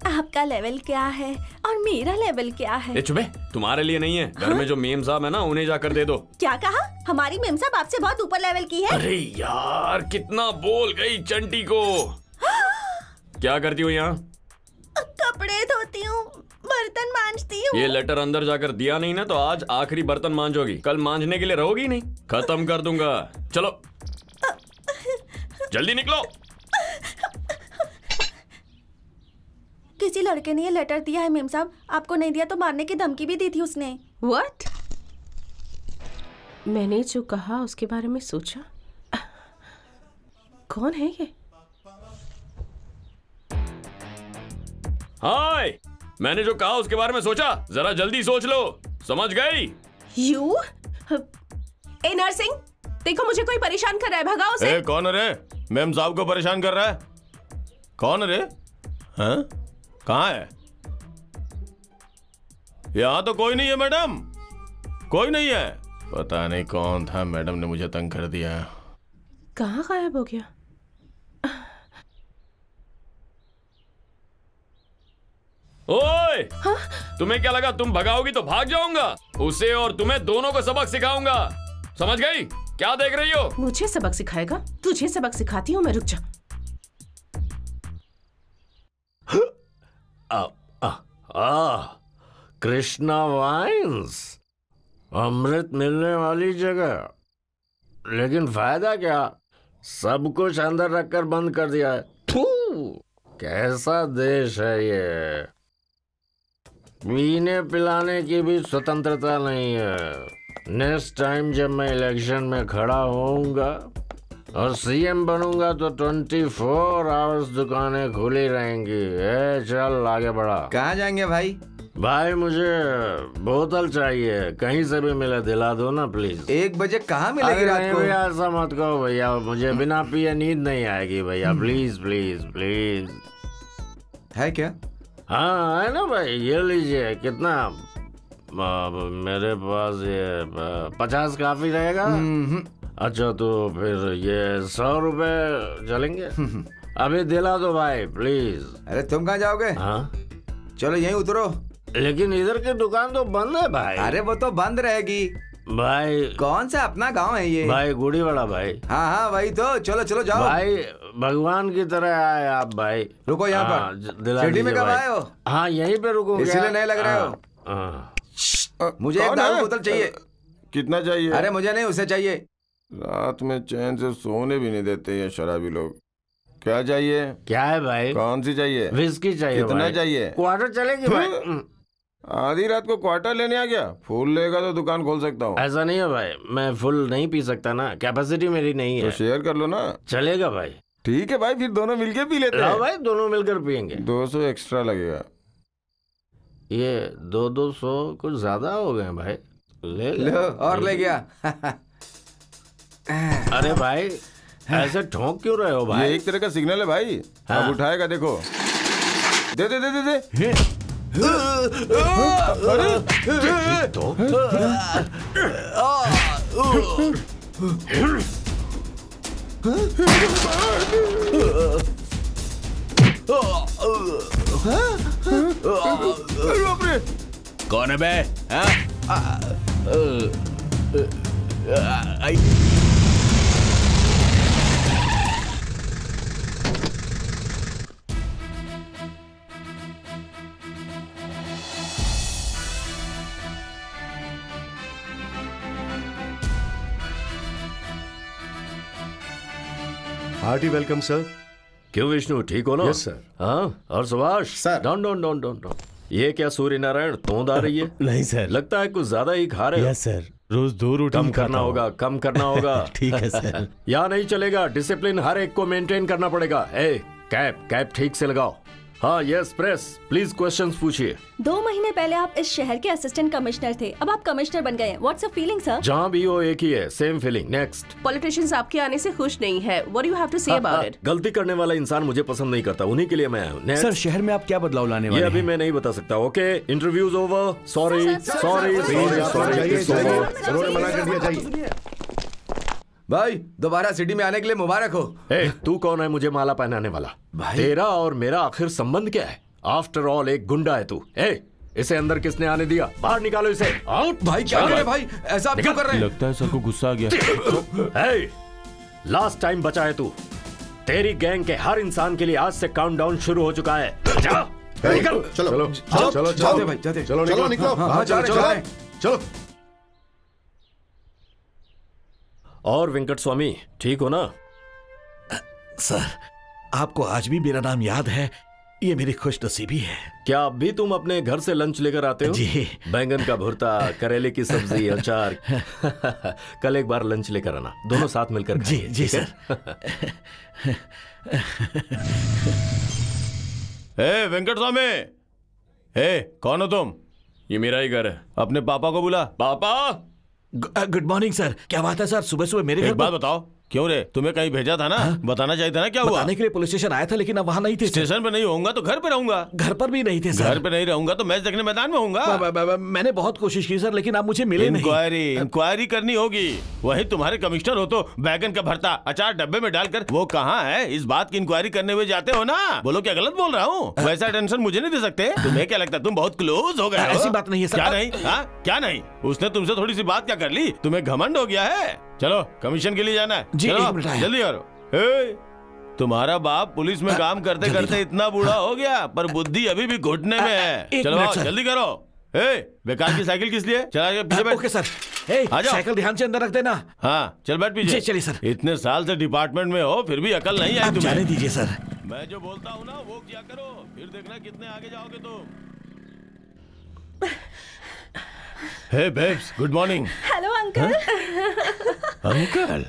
आपका लेवल क्या है और मेरा लेवल क्या है? ए चुपे, तुम्हारे लिए नहीं है। घर में जो मेम साहब है ना, उन्हें जाकर दे दो। क्या कहा? हमारी मेम साहब आपसे बहुत ऊपर लेवल की है। अरे यार, कितना बोल गई चंटी को। क्या करती हूँ यहाँ? कपड़े धोती हूँ, बर्तन मांजती हूँ। ये लेटर अंदर जाकर दिया नहीं ना तो आज आखिरी बर्तन मांजोगी। कल मांजने के लिए रहोगी नहीं। खत्म कर दूंगा। चलो जल्दी निकलो। किसी लड़के ने ये लेटर दिया है मेम साहब। आपको नहीं दिया तो मारने की धमकी भी दी थी उसने। What? मैंने जो कहा उसके बारे में सोचा। कौन है ये? हाय, मैंने जो कहा उसके बारे में सोचा। जरा जल्दी सोच लो। समझ गई? You? ए नरसिंह, देखो मुझे कोई परेशान कर रहा है, भगाओ उसे। ए, कौन है रे? मेम साहब को परेशान कर रहा है? कौन है रे? हाँ? कहाँ है? यहाँ तो कोई नहीं है मैडम, कोई नहीं है। पता नहीं कौन था, मैडम ने मुझे तंग कर दिया। कहाँ गायब हो गया? ओए, हाँ? तुम्हें क्या लगा तुम भगाओगी तो भाग जाऊंगा? उसे और तुम्हें दोनों को सबक सिखाऊंगा। समझ गई? क्या देख रही हो? मुझे सबक सिखाएगा? तुझे सबक सिखाती हूँ मैं, रुक जा। कृष्णा वाइन्स, अमृत मिलने वाली जगह, लेकिन फायदा क्या? सब कुछ अंदर रखकर बंद कर दिया है। थू, कैसा देश है ये। पीने पिलाने की भी स्वतंत्रता नहीं है। नेक्स्ट टाइम जब मैं इलेक्शन में खड़ा होऊंगा और सीएम बनूंगा तो 24 आवर्स दुकानें खुली रहेंगी। चल आगे बढ़ा। कहाँ जाएंगे भाई? भाई मुझे बोतल चाहिए, कहीं से भी मिले दिला दो ना प्लीज। 1 बजे कहाँ मिलेगी रात को? ऐसा मत कहो भैया, मुझे बिना पिए नींद नहीं आएगी भैया। Please please please. है क्या? हाँ है ना भाई, ये लीजिए। कितना? मेरे पास ये 50 काफी रहेगा। अच्छा तो फिर ये 100 रुपए चलेंगे? अभी दिला दो भाई प्लीज। अरे तुम कहाँ जाओगे? हाँ चलो यहीं उतरो। लेकिन इधर की दुकान तो बंद है भाई। अरे वो तो बंद रहेगी भाई। कौन सा अपना गांव है ये? भाई गुड़ी वाला भाई। हाँ हाँ वही तो। चलो चलो जाओ भाई, भगवान की तरह आए आप भाई। रुको यहाँ पर। सिटी में कब आए हो? हाँ यहीं पे रुको। इसीलिए नहीं लग रहे हो। मुझे एक दारू बोतल चाहिए। कितना चाहिए? अरे मुझे नहीं, उसे चाहिए। रात में चैन से सोने भी नहीं देते ये शराबी लोग। क्या चाहिए? क्या है भाई? कौन सी चाहिए? विस्की चाहिए। कितना चाहिए? क्वार्टर चलेगी भाई। आधी रात को क्वार्टर लेने आ गया? फुल लेगा तो दुकान खोल सकता हूँ। ऐसा नहीं है भाई, मैं फुल नहीं पी सकता ना, कैपेसिटी मेरी नहीं है। तो शेयर कर लो ना। चलेगा भाई। ठीक है भाई, फिर दोनों मिलके पी लेते हैं। भाई दोनों मिलकर पियेंगे। 200 एक्स्ट्रा लगेगा। ये 200 कुछ ज्यादा हो गए भाई। ले लो और ले गया। अरे भाई ऐसे ठोंक क्यों रहे हो भाई? ये एक तरह का सिग्नल है भाई। हाँ। अब उठाएगा देखो। दे दे दे दे दे। तो कौन है बे? Hearty welcome sir. क्यों विष्णु, ठीक हो ना? Yes sir. हाँ, और Subhash sir. Don't don't don't don't. ये क्या सूर्य नारायण तोंद आ रही है? नहीं सर, लगता है कुछ ज्यादा ही खा रहे हो। यस सर, रोज 2 रोटी कम करना होगा, कम करना होगा। ठीक है सर। यहाँ नहीं चलेगा, डिसिप्लिन हर एक को मेंटेन करना पड़ेगा। ए कैप कैप ठीक से लगाओ। हाँ यस प्रेस, प्लीज क्वेश्चंस पूछिए। 2 महीने पहले आप इस शहर के असिस्टेंट कमिश्नर थे, अब आप कमिश्नर बन गए हैं। What's a feeling sir? जहाँ भी हो एक ही है, सेम फीलिंग। नेक्स्ट। पॉलिटिशियंस आपके आने से खुश नहीं है। What do you have to say about it? गलती करने वाला इंसान मुझे पसंद नहीं करता, उन्हीं के लिए मैं आया हूँ। सर शहर में आप क्या बदलाव लाने वाले ये हैं? अभी मैं नहीं बता सकता। Okay, interviews over. Sorry sorry sorry sorry. उन्होंने मना कर दिया, जाइए। भाई दोबारा सिटी में आने के लिए मुबारक हो। तू कौन है मुझे माला पहनाने वाला? भाई तेरा और मेरा आखिर संबंध क्या है? आफ्टर ऑल एक गुंडा है तू। इसे अंदर किसने आने दिया? बाहर निकालो इसे। आउट। भाई क्या कर रहे भाई, ऐसा आप क्यों कर रहे हैं? लगता है सर को गुस्सा आ गया। लास्ट टाइम बचा है तू। तेरी गैंग के हर इंसान के लिए आज से काउंटडाउन शुरू हो चुका है। जा निकल। चलो चलो चलो जाते भाई जाते। चलो निकलो निकलो। हाँ चलो। और वेंकट स्वामी ठीक हो ना? सर आपको आज भी मेरा नाम याद है, ये मेरी खुशनसीबी है। क्या अब भी तुम अपने घर से लंच लेकर आते हो? जी। बैंगन का भुर्ता, करेले की सब्जी, अचार। कल एक बार लंच लेकर आना, दोनों साथ मिलकर खाएंगे। जी सर। वेंकट स्वामी, कौन हो तुम? ये मेरा ही घर है। अपने पापा को बुला। पापा। Good morning sir. क्या बात है सर, सुबह सुबह मेरे घर? एक बात बताओ, क्यों रे? तुम्हें कहीं भेजा था ना? बताना चाहिए था ना क्या हुआ? बताने के लिए पुलिस स्टेशन आया था, लेकिन अब वहाँ नहीं थे। स्टेशन पे नहीं होऊंगा तो घर पे रहूंगा। घर पर भी नहीं थे सर। घर पे नहीं रहूंगा तो मैच देखने मैदान में होऊंगा। मैंने बहुत कोशिश की सर, लेकिन आप मुझे मिले नहीं। इंक्वायरी करनी होगी। वही तुम्हारे कमिश्नर हो तो बैगन का भरता अचार डब्बे में डालकर वो कहाँ है, इस बात की इंक्वायरी करने हुए जाते हो ना? बोलो क्या गलत बोल रहा हूँ? वैसा टेंशन मुझे नहीं दे सकते। तुम्हें क्या लगता है तुम बहुत क्लोज हो गए? ऐसी बात नहीं है सर। क्या नहीं? क्या नहीं? उसने तुमसे थोड़ी सी बात क्या कर ली? तुम्हें घमंड हो गया है? चलो कमीशन के लिए जाना है। जी, चलो जल्दी करो। तुम्हारा बाप पुलिस में काम करते करते इतना बूढ़ा हो गया, पर बुद्धि अभी भी घुटने में है। चलो जल्दी करो। बेकार की साइकिल किस लिए? चला पीछे बैठ। Okay sir. साइकिल ध्यान से अंदर रख देना। हाँ चल बैठ पीछे। चलिए सर। इतने साल से डिपार्टमेंट में हो फिर भी अकल नहीं आई तुम्हें? जाने दीजिए सर। मैं जो बोलता हूँ ना वो क्या करो, फिर देखना कितने आगे जाओगे तुम। Hey babes, good morning. Hello uncle. Uncle?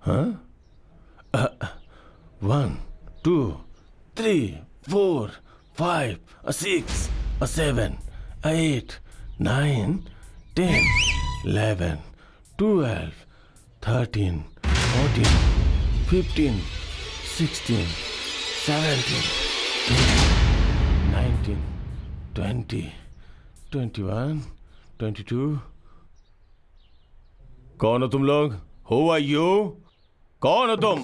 हाँ? 1 2 3 4 5 6 7 8 9 10 11 12 13 14 15 16 17 19 20 21 22। कौन हो तुम लोग? Who are you? कौन हो तुम?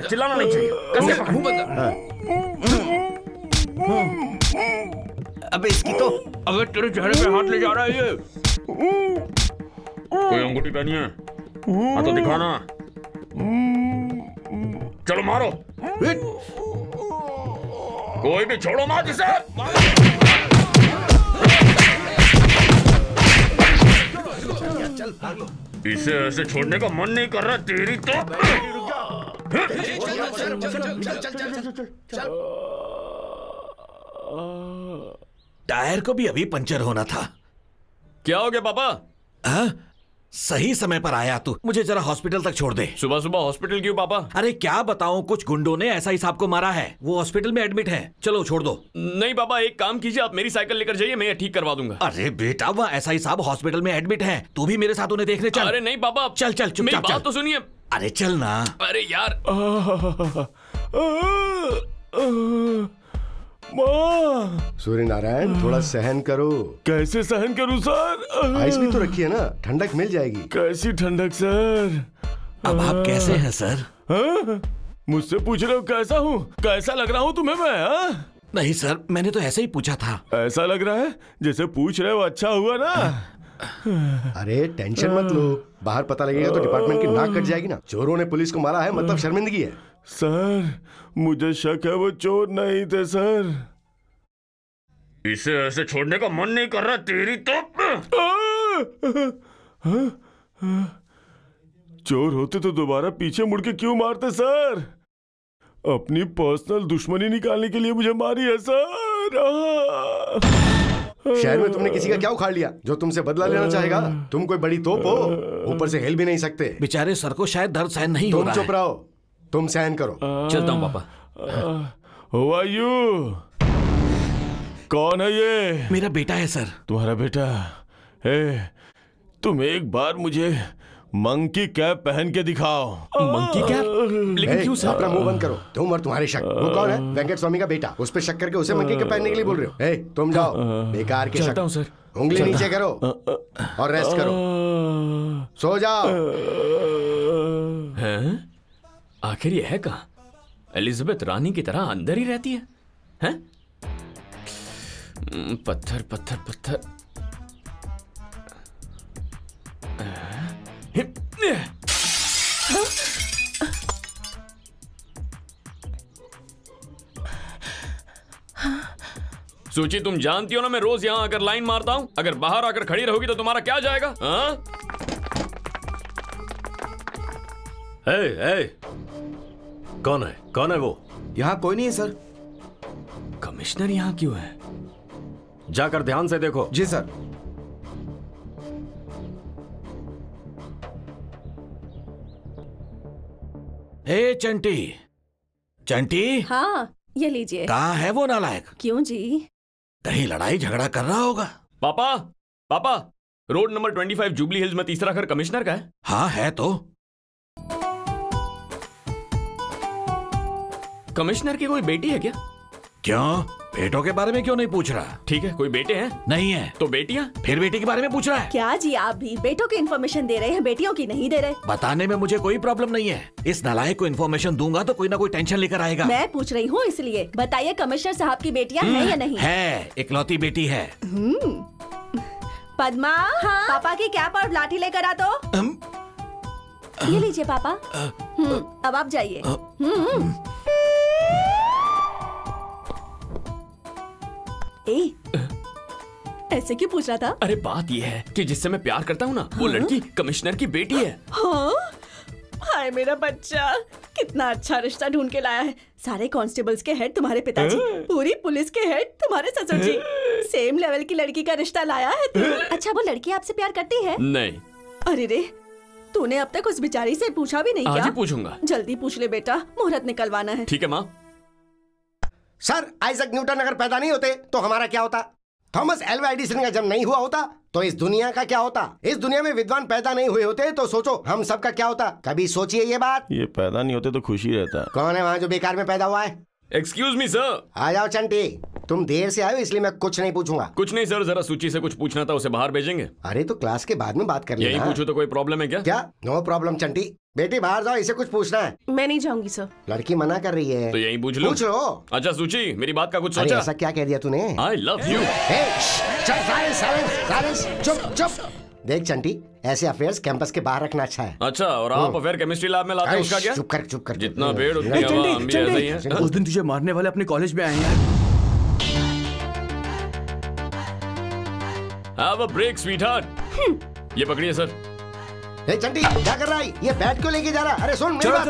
चिल्लाना नहीं चाहिए। अबे इसकी तो। अबे तेरे चेहरे पे हाथ ले जा रहा है ये। कोई अंगूठी पहनी है? हाँ तो दिखाना। चलो मारो। कोई भी छोड़ो मत इसे। इसे ऐसे छोड़ने का मन नहीं कर रहा तेरी तो। टायर को भी अभी पंचर होना था। क्या हो गया पापा? सही समय पर आया तू। मुझे जरा हॉस्पिटल तक छोड़ दे। सुबह सुबह हॉस्पिटल क्यों पापा? अरे क्या बताऊं, कुछ गुंडों ने ऐसा ही साहब को मारा है। वो हॉस्पिटल में एडमिट है। चलो छोड़ दो। नहीं पापा, एक काम कीजिए, आप मेरी साइकिल लेकर जाइए, मैं ठीक करवा दूंगा। अरे बेटा, वह ऐसा ही साहब हॉस्पिटल में एडमिट है। तू भी मेरे साथ उन्हें देखने चल। अरे नहीं पापा, चल चल मेरी बात तो सुनिए। अरे चल ना। अरे यार। सूर्य नारायण, थोड़ा सहन करो। कैसे सहन करूं सर? आइस भी तो रखी है ना, ठंडक मिल जाएगी। कैसी ठंडक सर? अब आप कैसे हैं सर? मुझसे पूछ रहे हो कैसा हूँ? कैसा लग रहा हूँ तुम्हें मैं? नहीं सर, मैंने तो ऐसे ही पूछा था। ऐसा लग रहा है जैसे पूछ रहे हो अच्छा हुआ ना। अरे टेंशन मत लो, बाहर पता लगेगा तो डिपार्टमेंट की नाक कट जाएगी ना। चोरों ने पुलिस को मारा है, मतलब शर्मिंदगी है। सर मुझे शक है वो चोर नहीं थे सर। इसे ऐसे छोड़ने का मन नहीं कर रहा तेरी तो। चोर होते तो दोबारा पीछे मुड़ के क्यों मारते सर? अपनी पर्सनल दुश्मनी निकालने के लिए मुझे मारी है सर। शहर में तुमने किसी का क्या उखाड़ लिया जो तुमसे बदला लेना चाहेगा? तुम कोई बड़ी तोप हो, ऊपर से हिल भी नहीं सकते। बेचारे सर को शायद दर्द सहन नहीं हो रहा है। तुम चुप रहो, तुम सहन करो। चलता हूँ पापा। Who are you? कौन है ये? मेरा बेटा है सर। तुम्हारा बेटा? तुम एक बार मुझे मंकी कैप पहन के दिखाओ। Monkey cap? लेकिन क्यों सर? अपना मुंह बंद करो। तुम और तुम्हारे शक। वो कौन है? वेंकट स्वामी का बेटा। उस पे शक करके उसे मंकी कैप पहनने के लिए बोल रहे हो? तुम जाओ, बेकार के शक। चलता हूँ सर। उंगली नीचे करो और रेस्ट करो। सो जाओ। हैं? आखिर ये है कहाँ? एलिजाबेथ रानी की तरह अंदर ही रहती है? हैं? पत्थर पत्थर पत्थर। सूची, तुम जानती हो ना मैं रोज यहाँ आकर लाइन मारता हूँ। अगर बाहर आकर खड़ी रहोगी तो तुम्हारा क्या जाएगा? हाँ? कौन है वो? यहाँ कोई नहीं है सर। कमिश्नर यहाँ क्यों है? जाकर ध्यान से देखो। जी सर। हे चंटी, चंटी। हाँ, ये लीजिए। कहाँ है वो नालायक? क्यों जी? कहीं लड़ाई झगड़ा कर रहा होगा। पापा, पापा, रोड नंबर 25 जुबली हिल्स में तीसरा घर कमिश्नर का है। हाँ है तो। कमिश्नर की कोई बेटी है क्या? क्यों? बेटों के बारे में क्यों नहीं पूछ रहा? ठीक है, कोई बेटे हैं? नहीं है। तो बेटियां? फिर बेटी के बारे में पूछ रहा है? क्या जी, आप भी बेटों की इन्फॉर्मेशन दे रहे हैं, बेटियों की नहीं दे रहे? बताने में मुझे कोई प्रॉब्लम नहीं है। इस नालायक को इन्फॉर्मेशन दूंगा तो कोई ना कोई टेंशन लेकर आएगा। मैं पूछ रही हूँ इसलिए। बताइए, कमिश्नर साहब की बेटियां हैं या नहीं? है, इकलौती बेटी है। पद्मा, हाँ? पापा की कैप और लाठी लेकर आ तो। ये लीजिए पापा। अब आप जाइए। ऐसे क्यों पूछ रहा था? अरे बात ये है कि जिससे मैं प्यार करता हूँ ना, वो लड़की कमिश्नर की बेटी है। हाँ? हाय मेरा बच्चा, कितना अच्छा रिश्ता ढूंढ के लाया है। सारे कांस्टेबल्स के हेड तुम्हारे पिताजी, पूरी पुलिस के हेड तुम्हारे ससुर जी। सेम लेवल की लड़की का रिश्ता लाया है तू। अच्छा, वो लड़की आपसे प्यार करती है? नहीं। अरे रे, तूने अब तक उस बेचारी से पूछा भी नहीं? आज क्या? ही पूछूंगा। जल्दी पूछ ले बेटा, मुहूर्त निकलवाना है। ठीक है माँ। सर, आइजक न्यूटन अगर पैदा नहीं होते तो हमारा क्या होता? थॉमस एल्वा एडिसन का जन्म नहीं हुआ होता तो इस दुनिया का क्या होता? इस दुनिया में विद्वान पैदा नहीं हुए होते तो सोचो हम सब का क्या होता? कभी सोचिए ये बात। ये पैदा नहीं होते तो खुशी रहता। कौन है वहाँ जो बेकार में पैदा हुआ है? Excuse me sir. आ जाओ चंटी, तुम देर से आए हो इसलिए मैं कुछ नहीं पूछूंगा। कुछ नहीं सर, जरा सूची से कुछ पूछना था, उसे बाहर भेजेंगे। अरे तो क्लास के बाद में बात कर लेना। यही पूछो तो कोई प्रॉब्लम है क्या? क्या? नो प्रॉब्लम चंटी, बेटी बाहर जाओ, इसे कुछ पूछना है। मैं नहीं जाऊंगी सर। लड़की मना कर रही है तो यही पूछ लो। पूछ लो। अच्छा सूची, मेरी बात का कुछ अरे सोचा? ऐसा क्या कह दिया तूने? I love you. चुप चुप। देख चंटी, ऐसे अफेयर्स कैंपस के बाहर रखना अच्छा है। अच्छा, और आप अफेयर केमिस्ट्री लैब में लाते हैं उसका क्या? चुप कर। जितना पेड़ उतनी हवा, हम भी ऐसे ही हैं। उस दिन तुझे मारने वाले अपने कॉलेज में आए हैं। Have a break, sweetheart. ये पकड़िए सर। ए चंटी, क्या कर रहा है? ये बैट क्यों लेके जा रहा है? अरे सुन मेरी बात।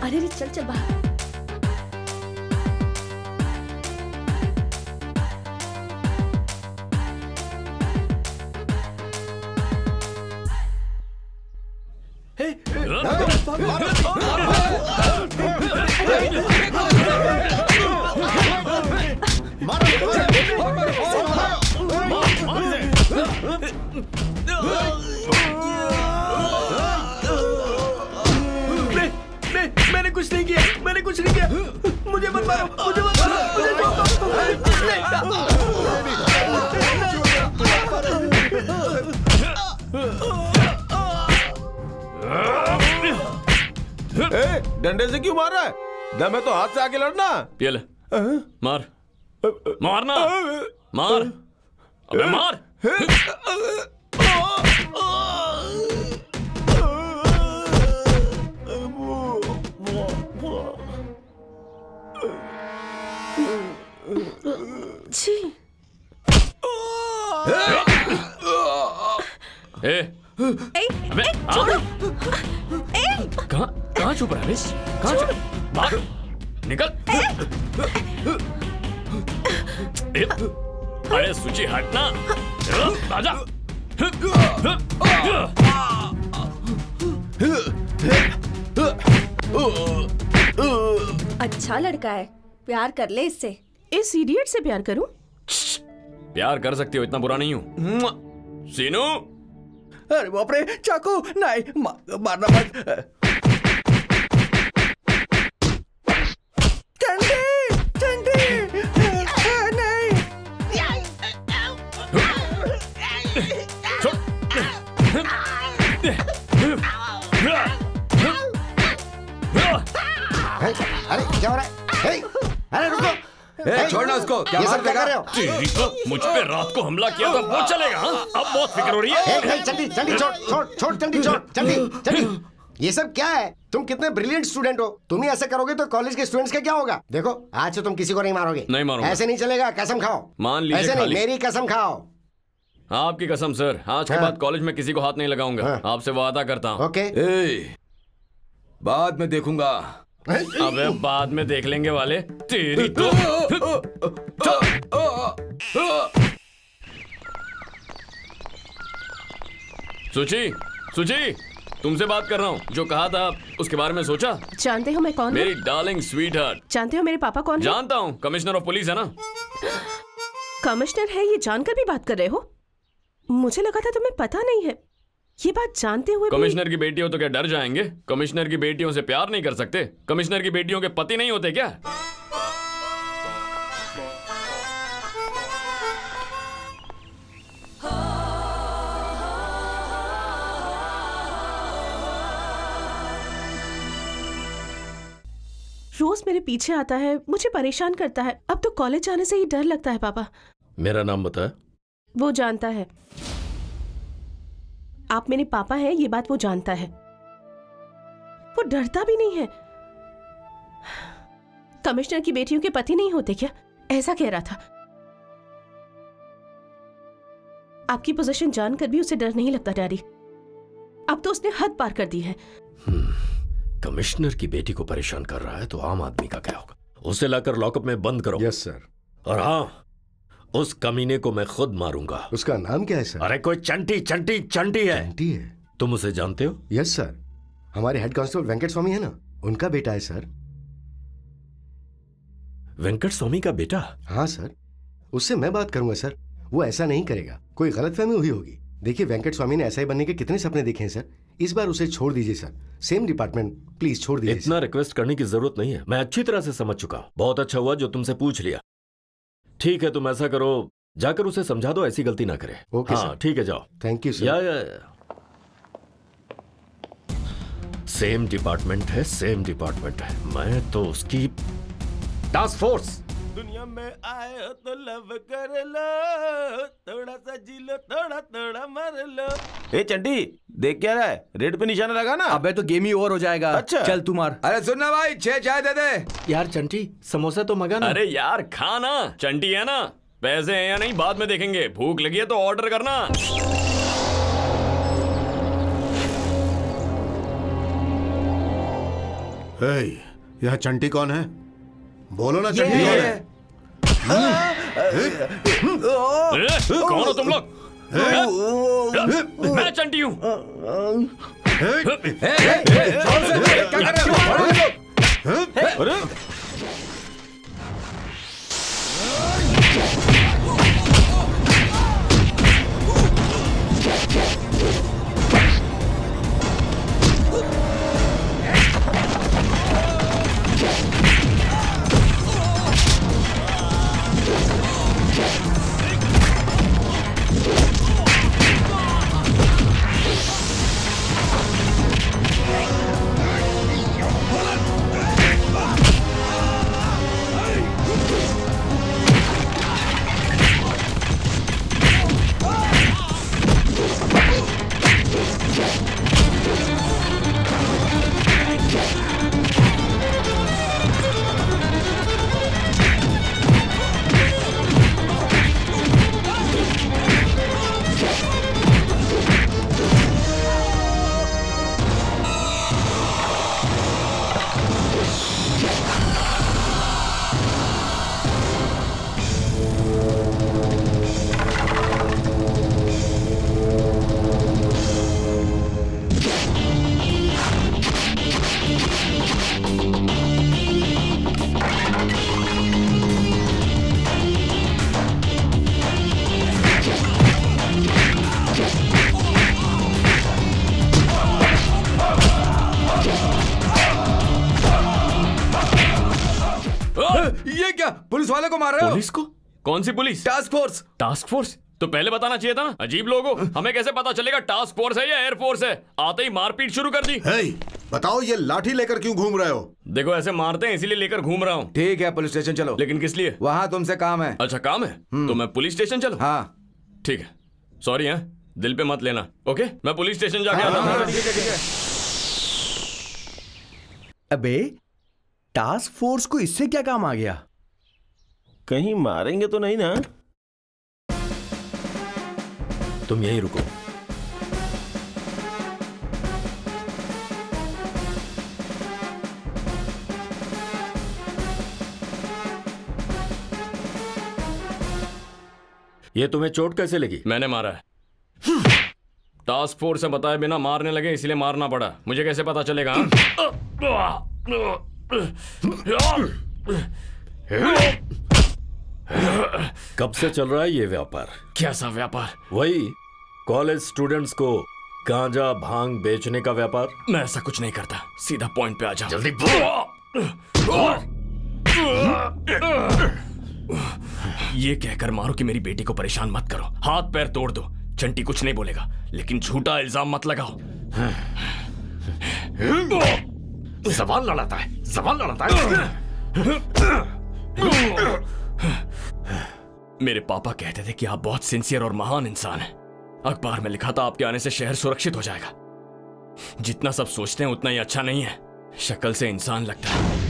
अरे चल बाहर। मैंने कुछ नहीं किया। मुझे मत मारो। डंडे से क्यों मार रहा है? दम है तो हाथ से आके लड़ना। ये ले, मार। मारना, मार। अबे मार। कहाँ छुप रहा है? कहाँ छुप? भाग, निकल। अरे सूची हटना। आजा। अच्छा लड़का है, प्यार कर ले इससे। इस इडियट से प्यार करूं? प्यार कर सकती हो, इतना बुरा नहीं हूं। सीनू, अरे बाप रे, चाकू नहीं, मारना मत। चंडी, चंडी, नहीं। अरे क्या हो रहा है? अरे रुको, छोड़ना उसको। क्या ये सब क्या कर रहे हो? तेरी तो मुझ पे रात को हमला किया था वो चलेगा? अब बहुत फिक्र हो रही है। चंडी, चंडी छोड़, छोड़, छोड़, चंडी छोड़, चंडी, चंडी। ये सब क्या है? तुम कितने ब्रिलियंट स्टूडेंट हो, तुम ही ऐसे करोगे तो कॉलेज के स्टूडेंट्स का क्या होगा? देखो आज से तुम किसी को नहीं मारोगे। नहीं मारूंगा। ऐसे नहीं चलेगा, कसम खाओ। मान लीजिए ऐसे नहीं, मेरी कसम खाओ। आपकी कसम सर, आज के बाद कॉलेज में किसी को हाथ नहीं लगाऊंगा। आपसे वादा करता हूँ। ओके। बाद में देखूंगा। अबे बाद में देख लेंगे वाले, तेरी तो। सुची, सुची, तुमसे बात कर रहा हूँ। जो कहा था उसके बारे में सोचा? जानते हो मैं कौन हूँ? मेरी डार्लिंग स्वीट हार्ट। जानते हो मेरे पापा कौन है? जानता हूँ, कमिश्नर ऑफ पुलिस है ना। कमिश्नर है ये जानकर भी बात कर रहे हो? मुझे लगा था तुम्हें पता नहीं है। ये बात जानते हुए कमिश्नर की बेटी हो तो क्या डर जाएंगे? कमिश्नर की बेटियों से प्यार नहीं कर सकते? कमिश्नर की बेटियों के पति नहीं होते क्या? रोज मेरे पीछे आता है, मुझे परेशान करता है। अब तो कॉलेज जाने से ही डर लगता है पापा। मेरा नाम बता। वो जानता है। आप मेरे पापा हैं ये बात वो जानता है। वो डरता भी नहीं है। कमिश्नर की बेटियों के पति नहीं होते क्या? ऐसा कह रहा था। आपकी पोजीशन जानकर भी उसे डर नहीं लगता डैडी। अब तो उसने हद पार कर दी है। कमिश्नर की बेटी को परेशान कर रहा है तो आम आदमी का क्या होगा? उसे लाकर लॉकअप में बंद करो। Yes sir. और हाँ, उस कमीने को मैं खुद मारूंगा। उसका नाम क्या है सर? अरे कोई चंटी चंटी चंटी है। चंटी है? तुम उसे जानते हो? यस सर, हमारे हेड कांस्टेबल वेंकट स्वामी है ना, उनका बेटा है सर। वेंकट स्वामी का बेटा? हाँ सर, उससे मैं बात करूंगा सर। वो ऐसा नहीं करेगा, कोई गलतफहमी हुई होगी। देखिए वेंकट स्वामी ने ऐसा ही बनने के कितने सपने देखे हैं सर। इस बार उसे छोड़ दीजिए सर। सेम डिपार्टमेंट, प्लीज छोड़ दीजिए। इतना रिक्वेस्ट करने की जरूरत नहीं है, मैं अच्छी तरह से समझ चुका हूं। बहुत अच्छा हुआ जो तुमसे पूछ लिया। ठीक है, तुम ऐसा करो, जाकर उसे समझा दो ऐसी गलती ना करे। ओके हाँ ठीक है, जाओ। Thank you sir. या। सेम डिपार्टमेंट है, सेम डिपार्टमेंट है। मैं तो उसकी टास्क फोर्स। दुनिया में आए हो तो लव कर लो, थोड़ा सा जी लो, थोड़ा थोड़ा मर लो। ए चंटी, देख क्या रहा है? रेड पे निशाना लगा ना। अबे तो गेम ही ओवर हो जाएगा। अच्छा चल तू मार। अरे सुनना भाई, 6 चाय दे दे। यार चंटी, समोसा तो मंगा ना। अरे यार खाना, चंटी है ना। पैसे हैं या नहीं बाद में देखेंगे। भूख लगी है तो ऑर्डर करना। यह चंटी कौन है? बोलो ना चंटी कौन है? कौन हो तुम लोग? मैं चंटी हूँ। ये क्या, पुलिस वाले को मार रहे हो? पुलिस को? कौन सी police? Task force. Task force? तो पहले बताना चाहिए था ना। अजीब लोगो, हमें कैसे पता चलेगा टास्क फोर्स है या एयरफोर्स है? आते ही मारपीट शुरू कर दी। बताओ ये लाठी लेकर क्यों घूम रहे हो? देखो ऐसे मारते हैं इसीलिए लेकर घूम रहा हूँ। ठीक है पुलिस स्टेशन चलो। लेकिन किस लिए? वहाँ तुमसे काम है। अच्छा काम है तो मैं पुलिस स्टेशन चलूं? हाँ ठीक है, सॉरी है, दिल पे मत लेना। ओके मैं पुलिस स्टेशन जाके आता हूँ। ठीक है ठीक है। अबे टास्क फोर्स को इससे क्या काम आ गया? कहीं मारेंगे तो नहीं ना? तुम यहीं रुको। ये तुम्हें चोट कैसे लगी? मैंने मारा है। टास्क फोर्स से बताए बिना मारने लगे इसलिए मारना पड़ा। मुझे कैसे पता चलेगा? कब से चल रहा है ये व्यापार? कैसा व्यापार? वही कॉलेज स्टूडेंट्स को गांजा भांग बेचने का व्यापार। मैं ऐसा कुछ नहीं करता, सीधा पॉइंट पे आ जाओ। जल्दी ये कहकर मारो कि मेरी बेटी को परेशान मत करो, हाथ पैर तोड़ दो। चंटी कुछ नहीं बोलेगा, लेकिन झूठा इल्जाम मत लगाओ। सवाल लड़ाता है, सवाल लड़ाता है। मेरे पापा कहते थे कि आप बहुत सिंसियर और महान इंसान हैं। अखबार में लिखा था आपके आने से शहर सुरक्षित हो जाएगा। जितना सब सोचते हैं उतना ही अच्छा नहीं है। शक्ल से इंसान लगता है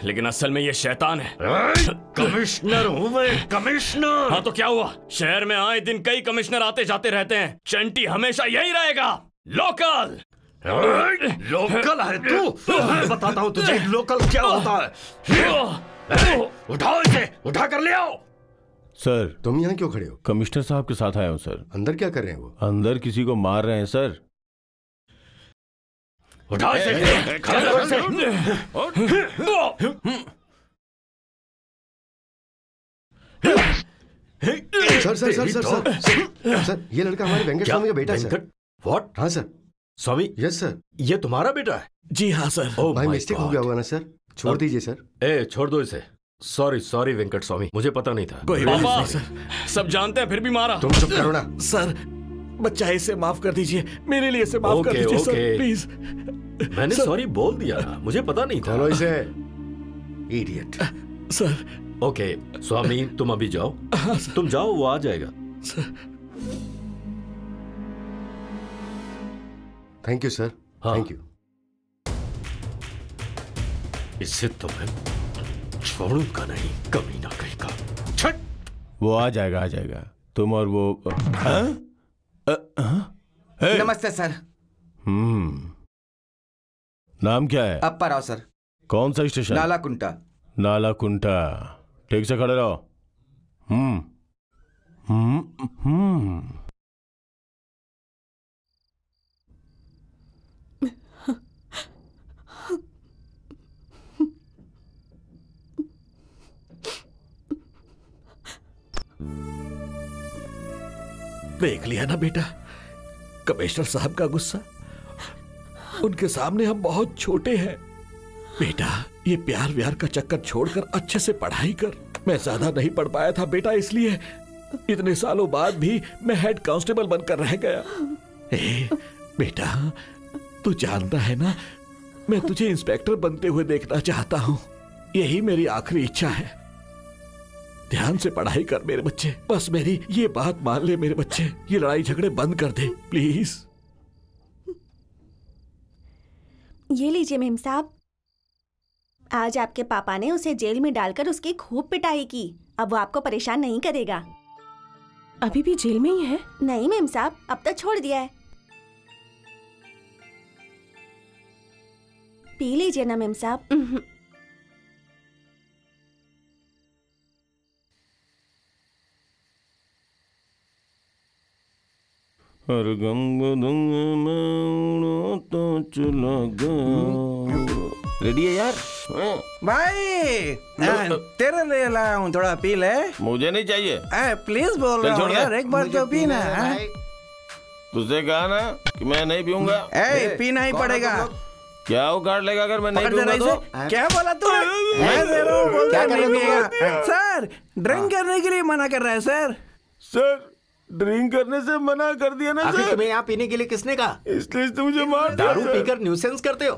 लेकिन असल में ये शैतान है। कमिश्नर हूं मैं, कमिश्नर। हाँ तो क्या हुआ? शहर में आए दिन कई कमिश्नर आते जाते रहते हैं। चंटी हमेशा यही रहेगा, लोकल। लोकल है तू? मैं बताता हूं तुझे लोकल क्या होता है। उठाओ इसे, उठा कर ले आओ। सर तुम यहाँ क्यों खड़े हो? कमिश्नर साहब के साथ आया हूँ सर। अंदर क्या कर रहे हैं वो? अंदर किसी को मार रहे हैं सर। उठाओ इसे, खड़ा करो इसे। Sir sir sir sir sir sir ये लड़का हमारे वेंकट स्वामी का बेटा है सर। व्हाट? हाँ सर। स्वामी? Yes sir. ये तुम्हारा बेटा है? जी हाँ सर। भाई मिस्टेक हो गया होगा ना सर, छोड़ दीजिए सर। ए छोड़ दो इसे। सॉरी सॉरी वेंकट स्वामी, मुझे पता नहीं था। पापा सब जानते हैं फिर भी मारा। तुम चुप करो ना। सर बच्चा इसे माफ कर दीजिए, मेरे लिए इसे माफ कर दीजिए सर प्लीज। मैंने सॉरी बोल दिया ना, मुझे पता नहीं था। खोलो इसे, इडियट। सर ओके स्वामी तुम अभी जाओ। तुम जाओ, वो आ जाएगा। Thank you sir. Thank you. इससे तो मैं छोड़ूंगा नहीं, कमीना कहीं का। छट। वो आ जाएगा, आ जाएगा। तुम और वो नमस्ते सर। नाम क्या है? अप्पा राव सर। कौन सा स्टेशन? नालाकुंटा। नालाकुंटा। ठीक से खड़े रहो। देख लिया ना बेटा कमिश्नर साहब का गुस्सा। उनके सामने हम बहुत छोटे हैं। बेटा ये प्यार व्यार का चक्कर छोड़कर अच्छे से पढ़ाई कर। मैं ज्यादा नहीं पढ़ पाया था बेटा, इसलिए इतने सालों बाद भी मैं हेड कांस्टेबल बनकर रह गया। बेटा तू जानता है ना मैं तुझे इंस्पेक्टर बनते हुए देखना चाहता हूँ। यही मेरी आखिरी इच्छा है। ध्यान से पढ़ाई कर मेरे बच्चे, बस मेरी ये बात मान ले मेरे बच्चे। ये लड़ाई झगड़े बंद कर दे प्लीज। ये लीजिए मेम साहब, आज आपके पापा ने उसे जेल में डालकर उसकी खूब पिटाई की। अब वो आपको परेशान नहीं करेगा। अभी भी जेल में ही है? नहीं मेम साहब, अब तो छोड़ दिया है। पी लीजिए ना मेम साहब। हर गंग तो चला रेडी है यार? भाई तेरे लिए लाया हूँ, थोड़ा पी ले। मुझे नहीं चाहिए। प्लीज बोल रहा हूँ यार, एक बार तो पीना। तुझसे कहा ना कि मैं नहीं पीऊंगा। पीना ही पड़ेगा। क्या उगाड़ लेगा अगर मैं नहीं पीऊंगा तो? क्या बोला तू? क्या कर रहे हो? सर ड्रिंक करने के लिए मना कर रहा है सर। सर ड्रिंक करने से मना कर दिया ना आखिर सर। तुम्हें यहाँ पीने के लिए किसने कहा? इसलिए तो मुझे मार दिया, दारू सर। पीकर न्यूसेंस करते हो?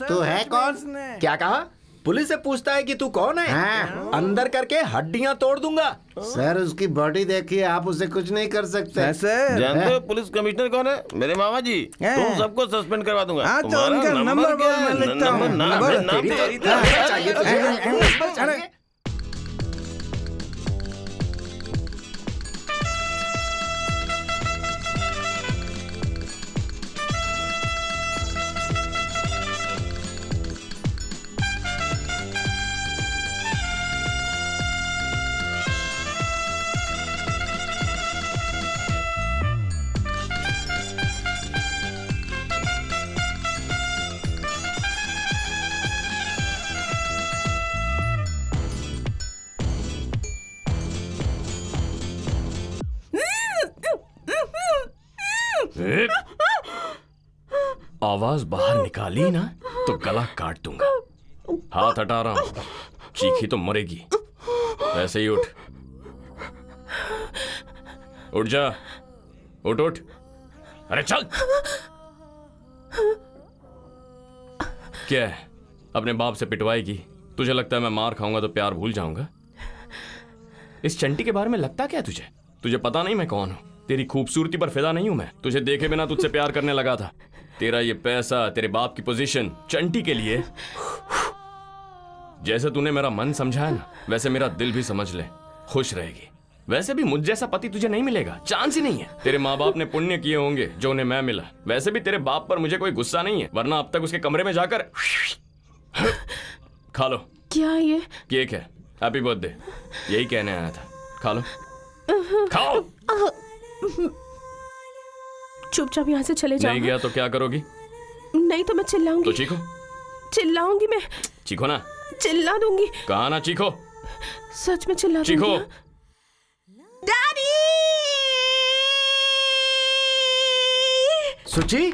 तू है कौन? क्या कहा? पुलिस से पूछता है कि तू कौन है? हाँ। अंदर करके हड्डियां तोड़ दूंगा। सर उसकी बॉडी देखिए, आप उसे कुछ नहीं कर सकते। सर जानते हो पुलिस कमिश्नर कौन है? मेरे मामा जी। तुम सबको सस्पेंड करवा दूंगा। हाँ, तो तुम्हारा उनका नंबर क्या बोल, मैं है? लिखता हूँ। नाम चाहिए तुझे? आवाज बाहर निकाली ना तो गला काट दूंगा। हाथ हटा रहा हूं, चीखी तो मरेगी। ऐसे ही उठ, उठ जा, उठ उठ। अरे चल। क्या है, अपने बाप से पिटवाएगी? तुझे लगता है मैं मार खाऊंगा तो प्यार भूल जाऊंगा? इस चंटी के बारे में लगता क्या है तुझे? तुझे पता नहीं मैं कौन हूं? तेरी खूबसूरती पर फिदा नहीं हूं मैं। तुझे देखे बिना तुझसे प्यार करने लगा था। तेरा ये पैसा, तेरे बाप की पोजीशन चंटी के लिए। जैसे तूने मेरा मन समझा है ना, वैसे मेरा दिल भी समझ ले, खुश रहेगी। वैसे भी मुझ जैसा पति तुझे नहीं मिलेगा, चांस ही नहीं है। तेरे माँ बाप ने पुण्य किए होंगे जो उन्हें मैं मिला। वैसे भी तेरे बाप पर मुझे कोई गुस्सा नहीं है, वरना अब तक उसके कमरे में जाकर खा लो। क्या ये? केक है, हैप्पी बर्थडे। यही कहने आया था, खा लो। खाओ। चुपचाप यहाँ से चले जाओ। नहीं गया तो क्या करोगी? नहीं तो मैं चिल्लाऊंगी। तो चीखो। चिल्लाऊंगी मैं। चीखो ना। चिल्ला दूंगी। कहा ना चीखो। सच में चिल्ला दूंगी। चीखो। डैडी! सुची,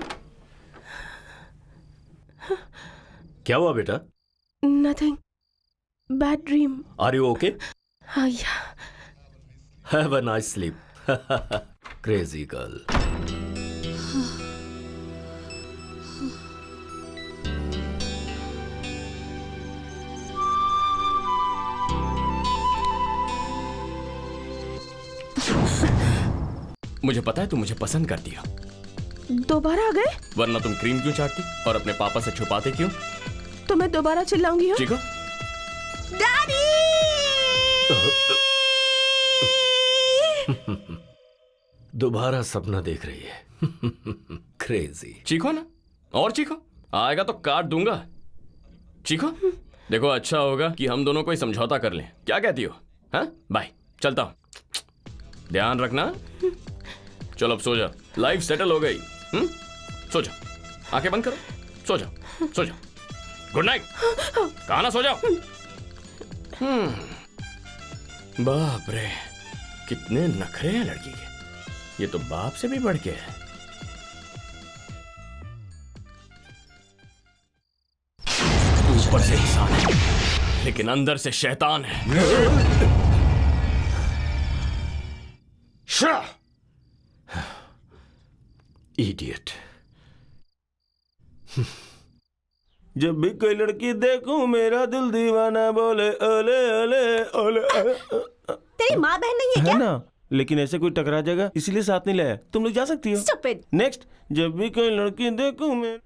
क्या हुआ बेटा? Nothing, bad dream. Are you okay? हाँ yeah. Have a nice sleep. Crazy girl. मुझे पता है तुम मुझे पसंद करती हो। दोबारा आ गए? वरना तुम क्रीम क्यों चाटती और अपने पापा से छुपाते क्यों? तो मैं दोबारा चिल्लाऊंगी। हो? चीखो। डैडी! दोबारा सपना देख रही है। क्रेजी। चीखो ना, और चीखो। आएगा तो काट दूंगा। चीखो। देखो अच्छा होगा कि हम दोनों कोई समझौता कर लें। क्या कहती हो? हाँ बाय, चलता हूं। ध्यान रखना। चलो अब सो जा, लाइफ सेटल हो गई। सो जाओ, आंखें बंद करो, सो जाओ, सो जाओ। Good night. कहा ना सो जाओ। बाप रे, कितने नखरे हैं लड़की के। ये तो बाप से भी बढ़ के है। ऊपर से इंसान है लेकिन अंदर से शैतान है। इडियट। जब भी कोई लड़की देखूं मेरा दिल दीवाना बोले ओले ओले ओले। तेरी माँ बहन नहीं है क्या? है ना, लेकिन ऐसे कोई टकरा जाएगा इसलिए साथ नहीं लाया। तुम लोग जा सकती हो। Stupid. नेक्स्ट, जब भी कोई लड़की देखूं मैं।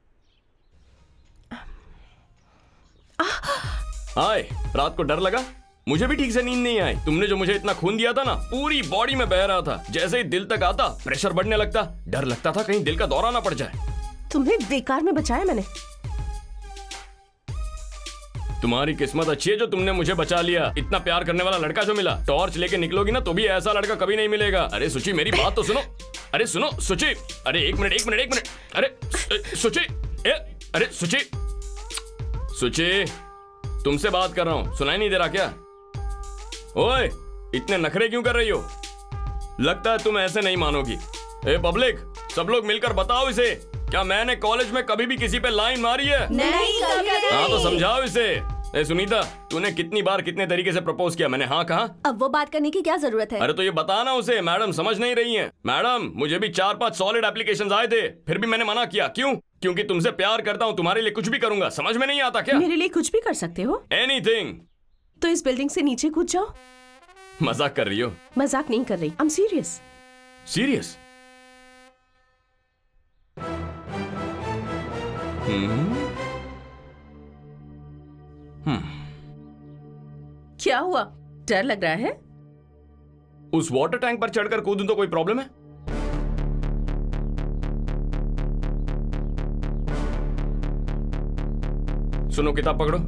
हाय, रात को डर लगा? मुझे भी ठीक से नींद नहीं आई। तुमने जो मुझे इतना खून दिया था ना, पूरी बॉडी में बह रहा था। जैसे ही दिल तक आता प्रेशर बढ़ने लगता। डर लगता था कहीं दिल का दौरा ना पड़ जाए। तुम्हें बेकार में बचाया मैंने। तुम्हारी किस्मत अच्छी है जो तुमने मुझे बचा लिया। इतना प्यार करने वाला लड़का जो मिला। टॉर्च लेके निकलोगी ना तो भी ऐसा लड़का कभी नहीं मिलेगा। अरे सुची, मेरी बात तो सुनो। अरे सुनो सुची। अरे एक मिनट। अरे सुची, अरे सुची, सुची, तुमसे बात कर रहा हूं, सुनाई नहीं दे रहा क्या? ओए, इतने नखरे क्यों कर रही हो? लगता है तुम ऐसे नहीं मानोगी। ए पब्लिक, सब लोग मिलकर बताओ इसे, क्या मैंने कॉलेज में कभी भी किसी पे लाइन मारी है? नहीं कभी नहीं। हाँ तो समझाओ इसे। ए सुनीता, तूने कितनी बार कितने तरीके से प्रपोज किया? मैंने हाँ कहा। अब वो बात करने की क्या जरूरत है? अरे तो ये बताना उसे। मैडम समझ नहीं रही हैं। मैडम, मुझे भी 4-5 सॉलिड एप्लीकेशंस आए थे, फिर भी मैंने मना किया। क्यों? क्योंकि तुमसे प्यार करता हूँ, तुम्हारे लिए कुछ भी करूंगा। समझ में नहीं आता क्या? मेरे लिए कुछ भी कर सकते हो? एनीथिंग। तो इस बिल्डिंग से नीचे कूद जाओ। मजाक कर रही हो? मजाक नहीं कर रही, आई एम सीरियस। सीरियस? क्या हुआ? डर लग रहा है? उस वाटर टैंक पर चढ़कर कूदूं तो कोई प्रॉब्लम है? सुनो, किताब पकड़ो।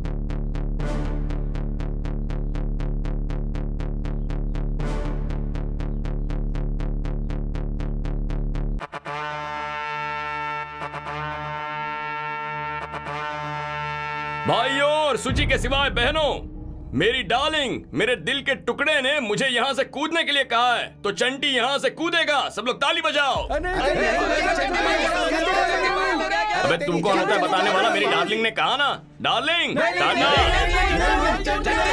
भाइयों और सूची के सिवाय बहनों, मेरी डार्लिंग, मेरे दिल के टुकड़े ने मुझे यहाँ से कूदने के लिए कहा है, तो चंटी यहाँ से कूदेगा। सब लोग ताली बजाओ। अबे तू कौन होता है बताने वाला? मेरी डार्लिंग ने कहा ना। डार्लिंग, चंडी,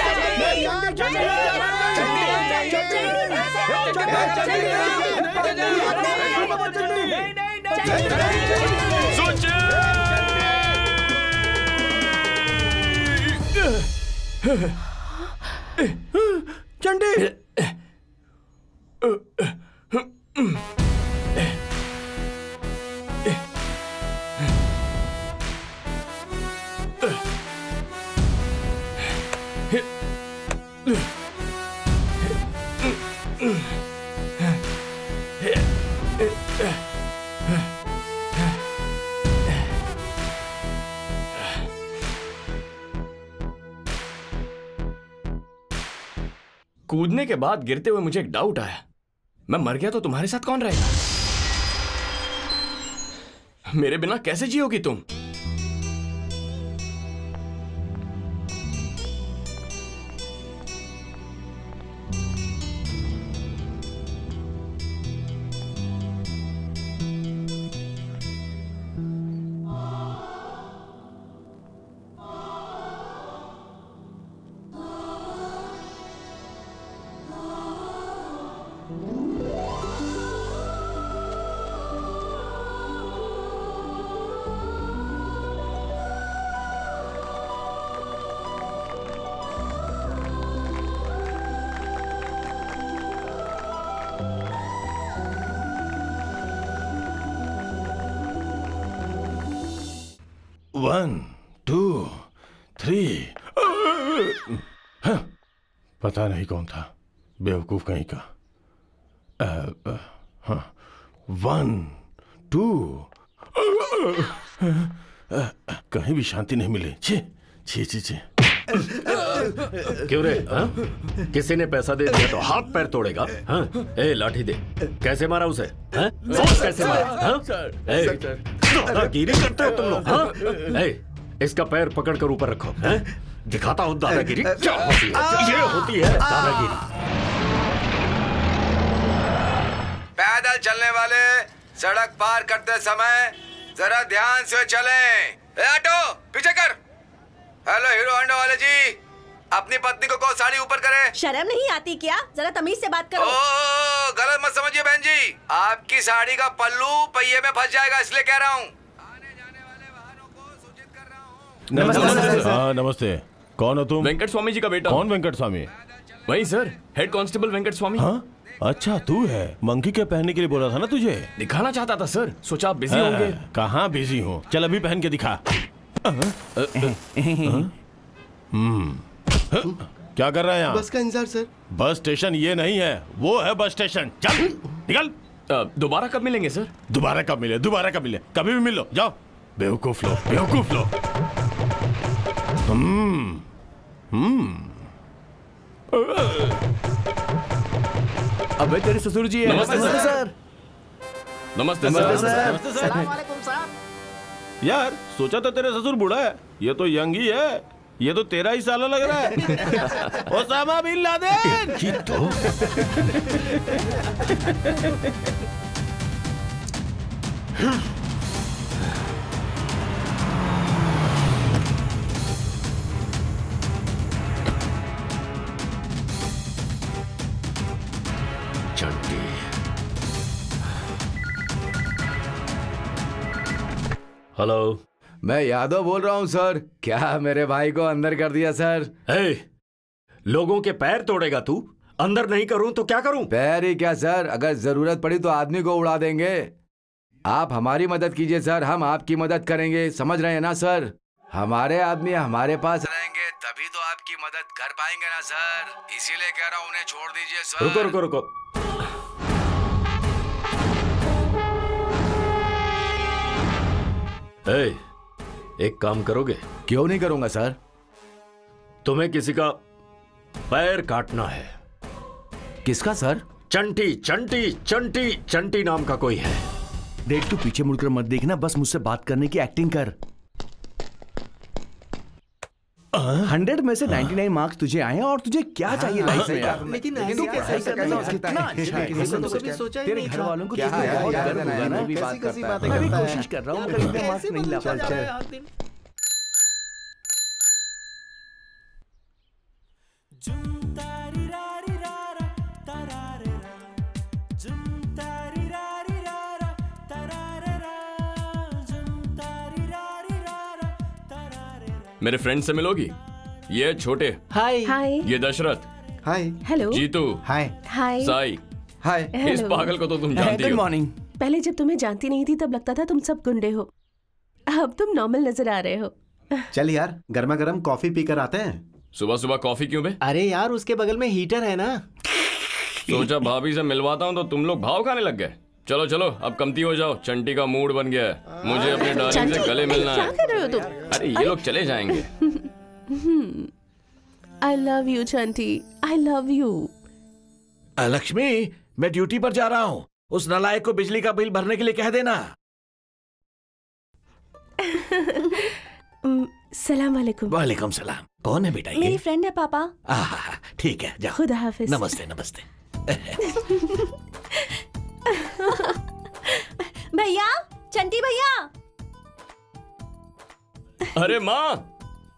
कूदने के बाद गिरते हुए मुझे एक डाउट आया। मैं मर गया तो तुम्हारे साथ कौन रहेगा? मेरे बिना कैसे जियोगी तुम? One, two, three. हाँ, पता नहीं कौन था, बेवकूफ कहीं का। हाँ, 1, 2। कहीं भी शांति नहीं मिली। छी छी छी छी। क्यों रे? हाँ? किसी ने पैसा दे दिया तो हाथ पैर तोड़ेगा? हाँ? ए लाठी दे। कैसे मारा उसे? हाँ? कैसे मारा? हाँ? दादागिरी करते हो तुम लोग? हाँ? ए, इसका पैर पकड़कर ऊपर रखो। हाँ? दिखाता हूँ दादागिरी क्या होती है। ये होती है दादागिरी। पैदल चलने वाले सड़क पार करते समय जरा ध्यान से चलें। ऑटो पीछे कर। हेलो हीरो होंडा वाले जी, अपनी पत्नी को साड़ी ऊपर करे। शर्म नहीं आती क्या? जरा तमीज से बात करो। ओ, गलत मत समझिए बहन जी, आपकी साड़ी का पल्लू पहिए में फंस जाएगा, इसलिए कह रहा हूँ। आने जाने वाले वाहनों को सूचित कर रहा हूँ। नमस्ते। हाँ नमस्ते। कौन हो तुम? वेंकट स्वामी जी का बेटा। कौन वेंकट स्वामी? वही सर, हेड कांस्टेबल वेंकट स्वामी। हाँ? अच्छा तू है। मंकी के पहनने के लिए बोला था ना तुझे। दिखाना चाहता था सर, सोचा आप बिजी होंगे। कहाँ बिजी हूँ, चल अभी पहन के दिखा। क्या कर रहा है यहाँ? बस का इंतजार सर। बस स्टेशन ये नहीं है, वो है बस स्टेशन। चल निकल। दोबारा कब मिलेंगे सर? दोबारा कब मिले? दोबारा कब मिले? कभी भी मिल लो, जाओ। बेवकूफ लोग, बेवकूफ लोग। अबे तेरे ससुर जी है। नमस्ते सर। नमस्ते सर। यार सोचा था तेरे ससुर बूढ़ा है, ये तो यंग ही है। ये तो 13 ही साल लग रहा है। Osama bin Laden. ये तो हेलो, मैं यादव बोल रहा हूँ सर। क्या मेरे भाई को अंदर कर दिया सर? लोगों के पैर तोड़ेगा तू? अंदर नहीं करूं तो क्या करूं? पैर ही क्या सर, अगर जरूरत पड़ी तो आदमी को उड़ा देंगे। आप हमारी मदद कीजिए सर, हम आपकी मदद करेंगे, समझ रहे हैं ना सर? हमारे आदमी हमारे पास रहेंगे तभी तो आपकी मदद कर पाएंगे ना सर, इसीलिए कह रहा हूँ उन्हें छोड़ दीजिए सर। रुको रुको रुको, एक काम करोगे? क्यों नहीं करूंगा सर। तुम्हें किसी का पैर काटना है। किसका सर? चंटी चंटी चंटी चंटी नाम का कोई है। देख, तू पीछे मुड़कर मत देखना, बस मुझसे बात करने की एक्टिंग कर। 100 में से 99 मार्क्स तुझे आए हैं और तुझे क्या चाहिए लाइफ में यार? लेकिन तू कैसे कितना अच्छा है, तेरे घर वालों को बहुत गर्व होगा ना। मैं भी कोशिश कर रहा हूँ, मगर इतने मार्क्स नहीं ला पा रहा। मेरे फ्रेंड से मिलोगी? ये छोटे। हाय। हाय। ये दशरथ। हाय। हेलो। जीतू। हाय। हाय। साई। हाय। इस पागल को तो तुम जानती हो। Good morning. पहले जब तुम्हें जानती नहीं थी तब लगता था तुम सब गुंडे हो, अब तुम नॉर्मल नजर आ रहे हो। चल यार, गर्मा गर्म कॉफी पीकर आते हैं। सुबह सुबह कॉफी क्यों बे? अरे यार, उसके बगल में हीटर है ना। सोचा भाभी से मिलवाता हूँ तो तुम लोग भाव खाने लग गए। चलो चलो, अब कमती हो जाओ, चंटी का मूड बन गया है, मुझे अपने डार्लिंग से गले मिलना है। क्या कर रहे हो तुम? अरे ये लोग चले जाएंगे। I love you, Chanti, I love you। Lakshmi, मैं ड्यूटी पर जा रहा हूँ, उस नालायक को बिजली का बिल भरने के लिए कह देना। सलाम वालेकुम। वालेकुम सलाम। कौन है बेटा ये? मेरी फ्रेंड है पापा। ठीक है, जाओ। खुदा हाफिज। नमस्ते नमस्ते। भैया, चंटी भैया। अरे माँ,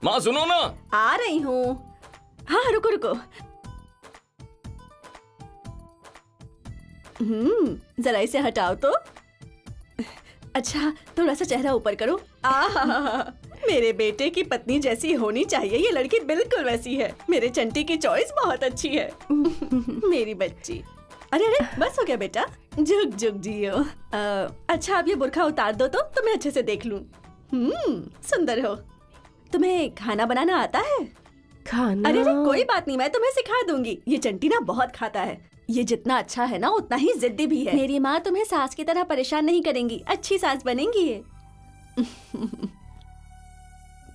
माँ सुनो ना। आ रही हूँ। हाँ रुको रुको। जरा इसे हटाओ तो। अच्छा, थोड़ा सा चेहरा ऊपर करो। मेरे बेटे की पत्नी जैसी होनी चाहिए, ये लड़की बिल्कुल वैसी है। मेरे चंटी की चॉइस बहुत अच्छी है। मेरी बच्ची। अरे अरे, बस हो गया बेटा, झुक झुक जियो। अच्छा, अब ये बुर्खा उतार दो तो मैं अच्छे से देख लूं। सुंदर हो। तुम्हें खाना बनाना आता है? खाना? अरे कोई बात नहीं, मैं तुम्हें सिखा दूंगी। ये चंटी ना बहुत खाता है। ये जितना अच्छा है ना उतना ही जिद्दी भी है। मेरी माँ तुम्हें सास की तरह परेशान नहीं करेंगी, अच्छी सास बनेंगी ये।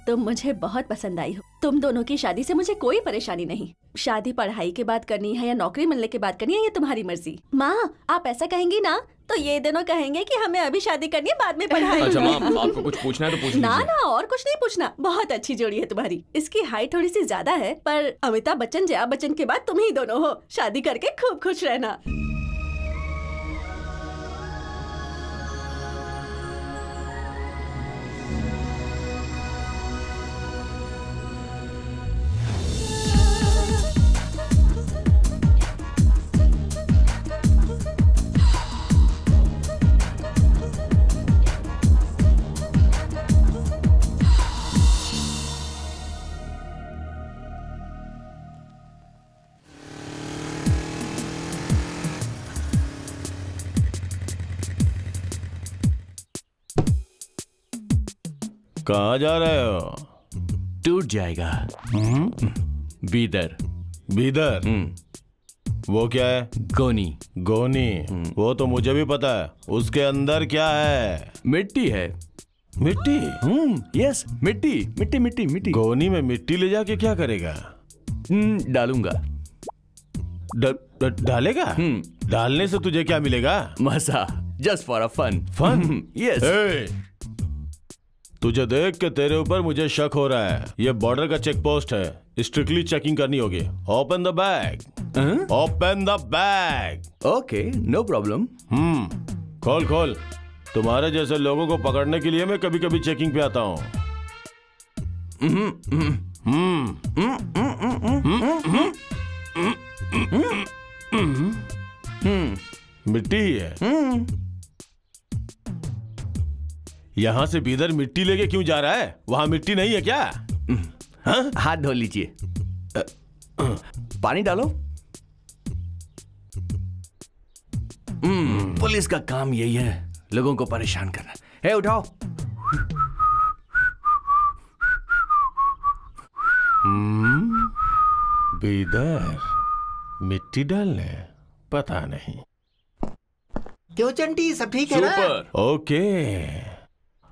तुम मुझे बहुत पसंद आई हो। तुम दोनों की शादी से मुझे कोई परेशानी नहीं। शादी पढ़ाई के बाद करनी है या नौकरी मिलने के बाद करनी है, ये तुम्हारी मर्जी। माँ, आप ऐसा कहेंगी ना तो ये दोनों कहेंगे कि हमें अभी शादी करनी है, बाद में पढ़ाई। अच्छा माँ, आपको कुछ पूछना है तो पूछ लीजिए। ना ना, और कुछ नहीं पूछना। बहुत अच्छी जोड़ी है तुम्हारी। इसकी हाइट थोड़ी सी ज्यादा है, पर अमिताभ बच्चन, जया बच्चन के बाद तुम ही दोनों हो। शादी करके खूब खुश रहना। कहाँ जा रहे हो? टूट जाएगा। बीदर। बीदर? वो क्या है? गोनी। गोनी? वो तो मुझे भी पता है। उसके अंदर क्या है? मिट्टी है। मिट्टी? यस, मिट्टी मिट्टी मिट्टी मिट्टी। गोनी में मिट्टी ले जाके क्या करेगा? डालूंगा। डालेगा? डालने से तुझे क्या मिलेगा? मजा। Just for a fun. Fun? Yes. तुझे देख के तेरे ऊपर मुझे शक हो रहा है। ये बॉर्डर का चेक पोस्ट है, स्ट्रिक्टली चेकिंग करनी होगी। Open the bag. Open the bag. Okay, no problem. खोल खोल। तुम्हारे जैसे लोगों को पकड़ने के लिए मैं कभी कभी चेकिंग पे आता हूँ। मिट्टी ही है। यहाँ से बीदर मिट्टी लेके क्यों जा रहा है? वहाँ मिट्टी नहीं है क्या? हाँ? हाथ धो लीजिए। पानी डालो। पुलिस का काम यही है, लोगों को परेशान करना। हे उठाओ। बीदर मिट्टी डालने? पता नहीं। क्यों चंटी, सब ठीक है ना? ओके।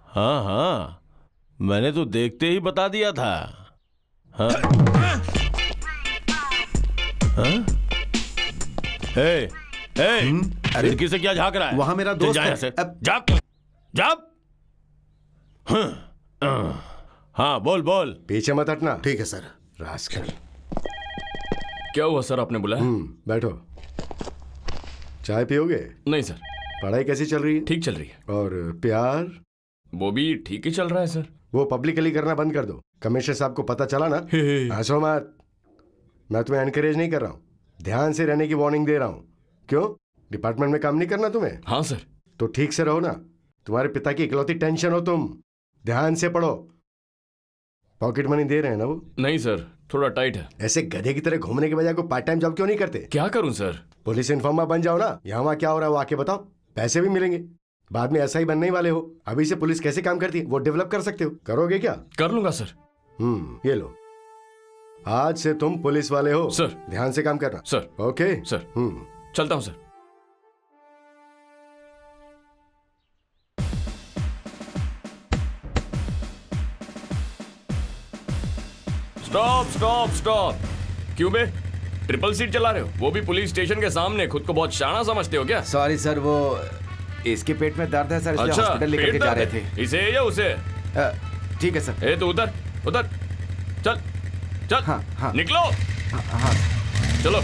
हाँ हाँ, मैंने तो देखते ही बता दिया था। हाँ? हाँ? हे, खिड़की से क्या झांक रहा है? वहां मेरा दोस्त है। जा। हाँ बोल बोल। पीछे मत हटना। ठीक है सर। रास्कल। क्या हुआ सर, आपने बुलाया? बैठो। चाय पियोगे? नहीं सर। पढ़ाई कैसी चल रही है? ठीक चल रही है। और प्यार? वो भी ठीक ही चल रहा है सर। वो पब्लिकली करना बंद कर दो। कमिश्नर साहब को पता चला ना, हंसो मत। मैं तुम्हें एनकरेज नहीं कर रहा हूँ, ध्यान से रहने की वार्निंग दे रहा हूँ। क्यों, डिपार्टमेंट में काम नहीं करना तुम्हें? हाँ सर। तो ठीक से रहो ना। तुम्हारे पिता की इकलौती टेंशन हो तुम। ध्यान से पढ़ो। पॉकेट मनी दे रहे हैं ना वो? नहीं सर, थोड़ा टाइट है। ऐसे गधे की तरह घूमने के बजाय कोई पार्ट टाइम जॉब क्यों नहीं करते? क्या करूं सर? पुलिस इन्फॉर्मर बन जाओ ना। यहाँ वहाँ क्या हो रहा है वो आके बताओ, पैसे भी मिलेंगे। बाद में ऐसा ही बनने ही वाले हो। अभी से पुलिस कैसे काम करती है वो डेवलप कर सकते हो। करोगे क्या? कर लूंगा सर। ये लो, आज से तुम पुलिस वाले हो सर। ध्यान से काम करना सर। Okay sir. चलता हूं सर। Stop stop stop. क्यों बे, ट्रिपल सीट चला रहे हो, वो भी पुलिस स्टेशन के सामने? खुद को बहुत शाना समझते हो क्या? सॉरी सर, वो इसके पेट में दर्द है सर, इसलिए अच्छा, हॉस्पिटल लेकर के जा रहे थे। इसे या उसे? ठीक है सर। ए तो उधर उधर चल चल। हाँ। निकलो। हाँ। चलो।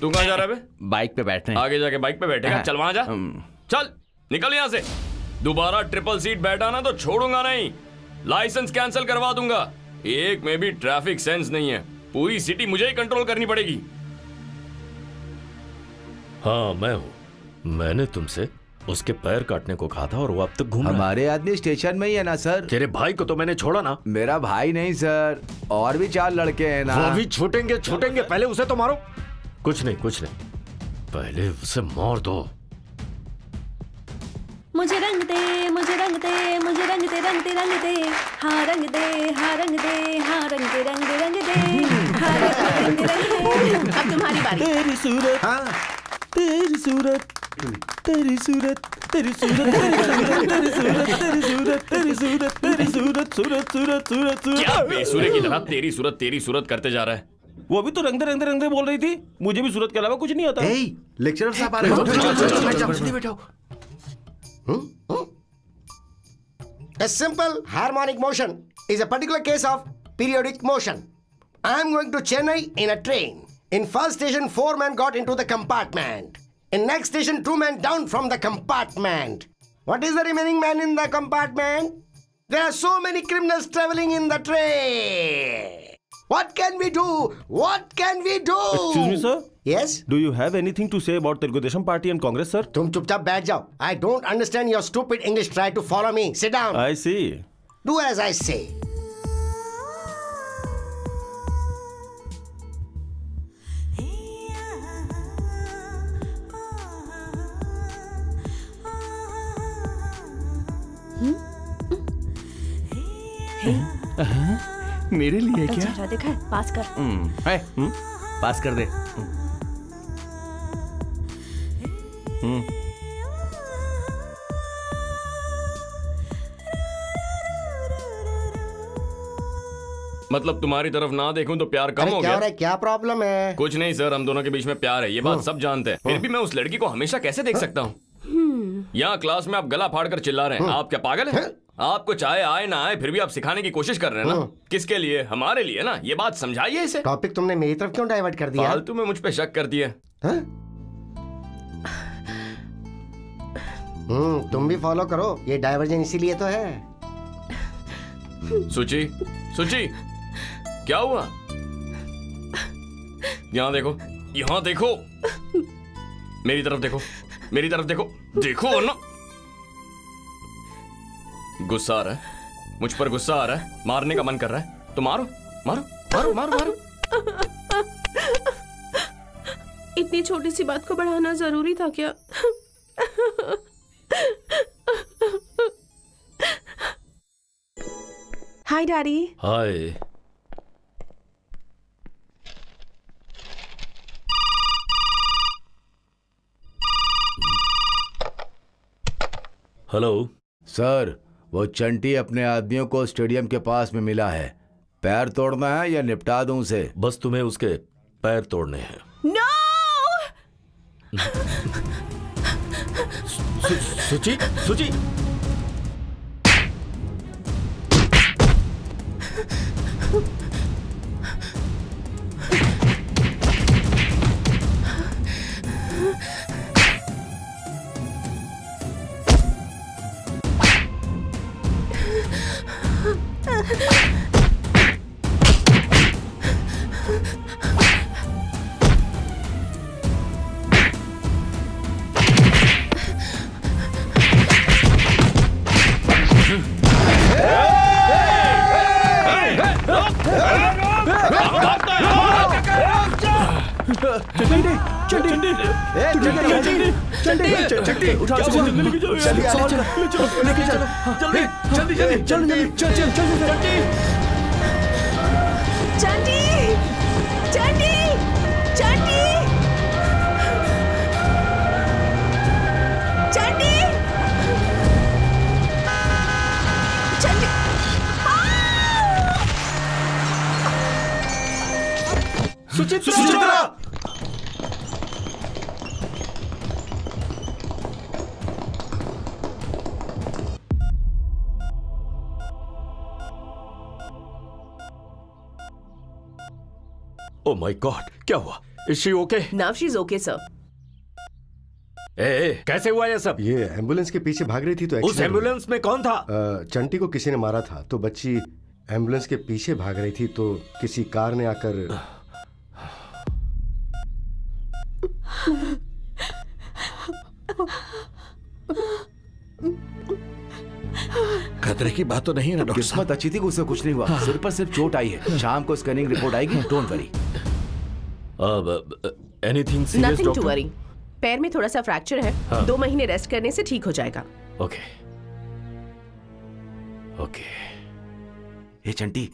तू कहाँ जा रहा है बे? बाइक पे बैठने। आगे जाके बाइक पे बैठेगा? चल वहां जा। चल निकल यहाँ से। दोबारा ट्रिपल सीट बैठा ना तो छोड़ूंगा नहीं, लाइसेंस कैंसिल करवा दूंगा। एक में भी ट्रैफिक सेंस नहीं है, पूरी सिटी मुझे ही कंट्रोल करनी पड़ेगी। हाँ मैं हूँ। मैंने तुमसे उसके पैर काटने को कहा था और वो अब तक घूम रहा है। हमारे आदमी स्टेशन में ही है ना सर? तेरे भाई को तो मैंने छोड़ा ना। मेरा भाई नहीं सर, और भी 4 लड़के हैं ना। वो भी छूटेंगे, पहले उसे तो मारो। कुछ नहीं, पहले उसे मार दो। मुझे रंग दे, मुझे रंग दे, मुझे रंग दे, रंग दे, रंग दे, हाँ रंग दे, हाँ रंग दे, हाँ रंग दे, रंग दे, रंग दे, हाँ रंग दे, रंग दे। अब तुम्हारी बारी। तेरी सूरत, हाँ तेरी सूरत, तेरी सूरत, तेरी सूरत, तेरी सूरत, तेरी सूरत, तेरी सूरत, तेरी सूरत, सूरत सूरत सूरत सूरत। क्या बेसुरे की तरह तेरी सूरत करते जा रहा है? वो भी तो रंग दे बोल रही थी। मुझे भी सूरत के अलावा कुछ नहीं आता। लेक्चरर साहब आ रहे हैं। बैठो। A simple harmonic motion is a particular case of periodic motion. I am going to Chennai in a train. In first station, 4 men got into the compartment. In next station, 2 men down from the compartment. What is the remaining man in the compartment? There are so many criminals traveling in the train. What can we do? What can we do? Excuse me, sir. Yes? Do you have anything to say about Telugu Desam Party and Congress, sir? तुम चुपचाप बैठ जाओ. I don't understand your stupid English. Try to follow me. Sit down. I see. Do as I say. मेरे लिए क्या? अच्छा देखा है, पास कर। पास कर दे। मतलब तुम्हारी तरफ ना देखूं तो प्यार कम हो क्या गया? क्या प्रॉब्लम है? कुछ नहीं सर, हम दोनों के बीच में प्यार है, ये बात सब जानते हैं। फिर भी मैं उस लड़की को हमेशा कैसे देख सकता हूँ? यहाँ क्लास में आप गला फाड़ कर चिल्ला रहे हैं। आप क्या पागल हैं? आपको चाहे आए ना आए फिर भी आप सिखाने की कोशिश कर रहे हैं ना। किसके लिए? हमारे लिए ना। ये बात समझाइए इसे। टॉपिक तुमने मेरी तरफ क्यों डाइवर्ट कर दिया? फालतू में मुझ पे शक कर दिया। तुम भी फॉलो करो, ये डाइवर्जन इसीलिए तो है। सुची, सुची, क्या हुआ? यहाँ देखो, यहाँ देखो, मेरी तरफ देखो, मेरी तरफ देखो, देखो ना। गुस्सा आ रहा है, मुझ पर गुस्सा आ रहा है, मारने का मन कर रहा है तो मारो मारो मारो मारो मारो। इतनी छोटी सी बात को बढ़ाना जरूरी था क्या? Hi daddy. Hi. Hello sir, वो चंटी अपने आदमियों को स्टेडियम के पास में मिला है। पैर तोड़ना है या निपटा दूं उसे? बस तुम्हें उसके पैर तोड़ने हैं। नो! सुची, सुची। Oh my God, क्या हुआ? Is she okay? Now she's okay, sir. कैसे हुआ ये सब? ये एम्बुलेंस के पीछे भाग रही थी तो उस एम्बुलेंस में कौन था? चंटी को किसी ने मारा था तो बच्ची एम्बुलेंस के पीछे भाग रही थी तो किसी कार ने आकर खतरे की बात तो नहीं है ना डॉक्टर साहब? किस्मत अच्छी थी, उसे कुछ नहीं हुआ। सिर पर सिर्फ चोट आई है। शाम को स्कैनिंग रिपोर्ट आएगी, don't worry. Anything serious Nothing to doctor? worry. पैर में थोड़ा सा फ्रैक्चर है। हाँ। 2 महीने रेस्ट करने से ठीक हो जाएगा। Okay okay. ये चंटी,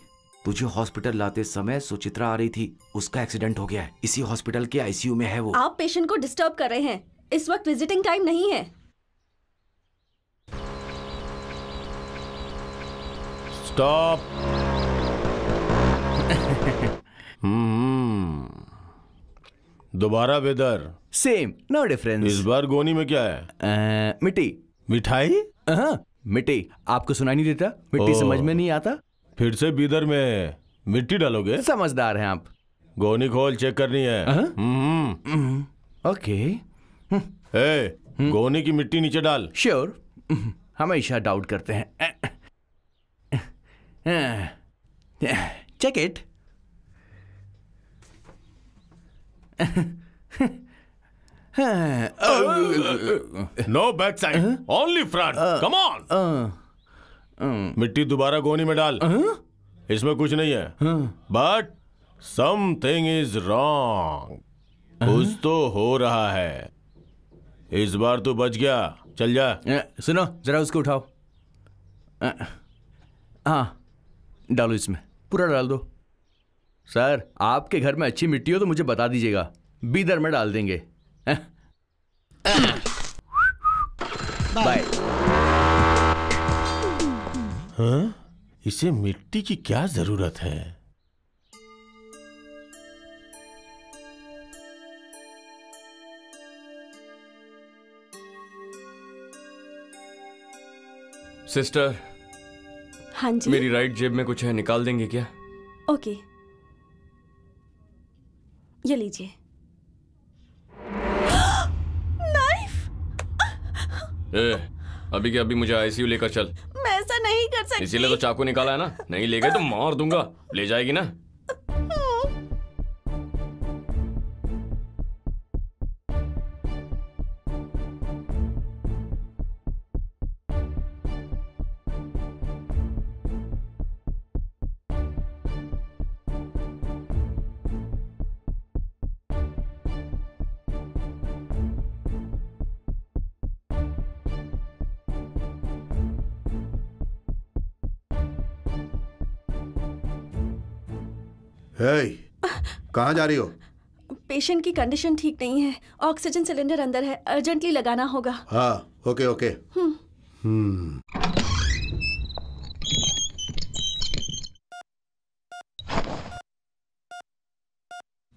तुझे हॉस्पिटल लाते समय सुचित्रा आ रही थी, उसका एक्सीडेंट हो गया है। इसी हॉस्पिटल के आईसीयू में है वो। आप पेशेंट को डिस्टर्ब कर रहे हैं। इस वक्त विजिटिंग टाइम नहीं है। स्टॉप। दोबारा वेदर सेम, नो डिफरेंस। इस बार गोनी में क्या है? मिट्टी। मिठाई? मिट्टी। आपको सुनाई नहीं देता? मिट्टी समझ में नहीं आता? फिर से बीदर में मिट्टी डालोगे? समझदार हैं आप। गोनी खोल, चेक करनी है। ओके। गोनी की मिट्टी नीचे डाल। श्योर। हमेशा डाउट करते हैं। Check it. No back side, only front. Come on. मिट्टी दोबारा गोनी में डाल। इसमें कुछ नहीं है, बट समथिंग इज रॉन्ग। कुछ तो हो रहा है। इस बार तो बच गया, चल जा। सुनो जरा, उसको उठाओ। हाँ, डालो इसमें, पूरा डाल दो। सर, आपके घर में अच्छी मिट्टी हो तो मुझे बता दीजिएगा, बीदर में डाल देंगे। बाय। हाँ? इसे मिट्टी की क्या जरूरत है? सिस्टर, हाँ जी। मेरी राइट जेब में कुछ है, निकाल देंगे क्या? ओके, ये लीजिए। अभी के अभी मुझे आईसीयू लेकर चल। मैं ऐसा नहीं कर सकती। इसीलिए तो चाकू निकाला है ना। नहीं ले गए तो मार दूंगा। ले जाएगी ना? कहाँ जा रही हो? पेशेंट की कंडीशन ठीक नहीं है, ऑक्सीजन सिलेंडर अंदर है, अर्जेंटली लगाना होगा। हाँ, ओके ओके।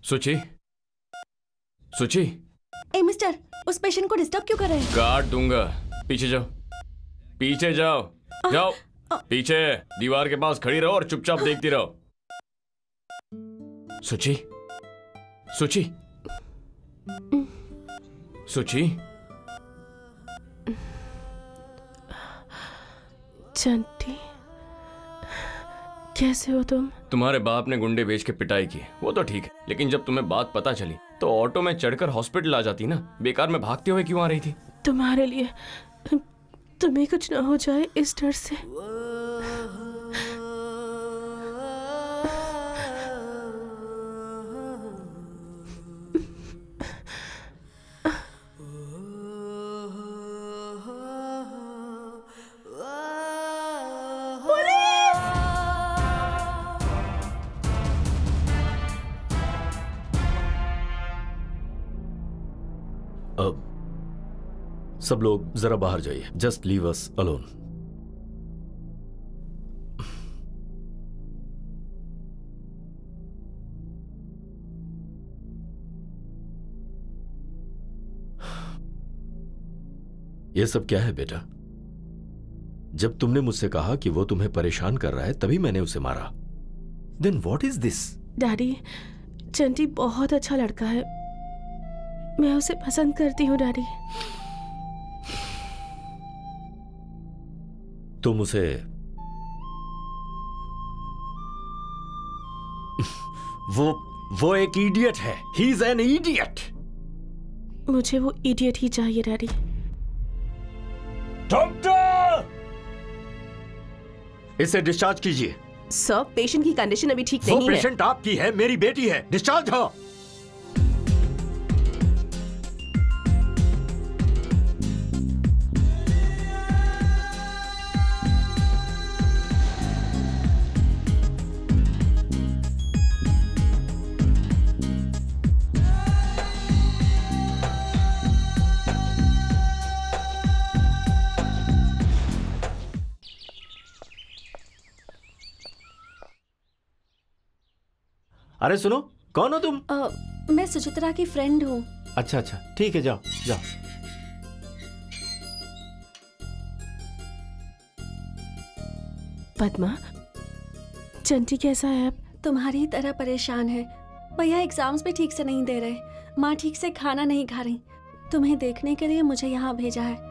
सुची, सुची। ए मिस्टर, उस पेशेंट को डिस्टर्ब क्यों कर रहे हैं? काट दूंगा। पीछे जाओ, पीछे जाओ, जाओ पीछे। दीवार के पास खड़ी रहो और चुपचाप देखती रहो। सुची, सुची, सुची। चंटी, कैसे हो तुम? तुम्हारे बाप ने गुंडे बेच के पिटाई की, वो तो ठीक है, लेकिन जब तुम्हें बात पता चली तो ऑटो में चढ़कर हॉस्पिटल आ जाती ना। बेकार में भागते हुए क्यों आ रही थी? तुम्हारे लिए, तुम्हें कुछ ना हो जाए इस डर से। सब लोग जरा बाहर जाइए। Just leave us alone. ये सब क्या है बेटा? जब तुमने मुझसे कहा कि वो तुम्हें परेशान कर रहा है तभी मैंने उसे मारा। Then what is this? Daddy, Chanti बहुत अच्छा लड़का है, मैं उसे पसंद करती हूँ डैडी। तुम उसे वो एक इडियट है। He is an idiot. मुझे वो इडियट ही चाहिए डैडी। डॉक्टर, इसे डिस्चार्ज कीजिए। सर, पेशेंट की कंडीशन अभी ठीक नहीं है। वो पेशेंट आपकी है, मेरी बेटी है। डिस्चार्ज हो। अरे सुनो, कौन हो तुम? मैं सुचित्रा की फ्रेंड हूँ। अच्छा अच्छा, ठीक है, जाओ जाओ। पद्मा, चंटी कैसा है अब? तुम्हारी तरह परेशान है। भैया एग्जाम्स भी ठीक से नहीं दे रहे, माँ ठीक से खाना नहीं खा रही। तुम्हें देखने के लिए मुझे यहाँ भेजा है।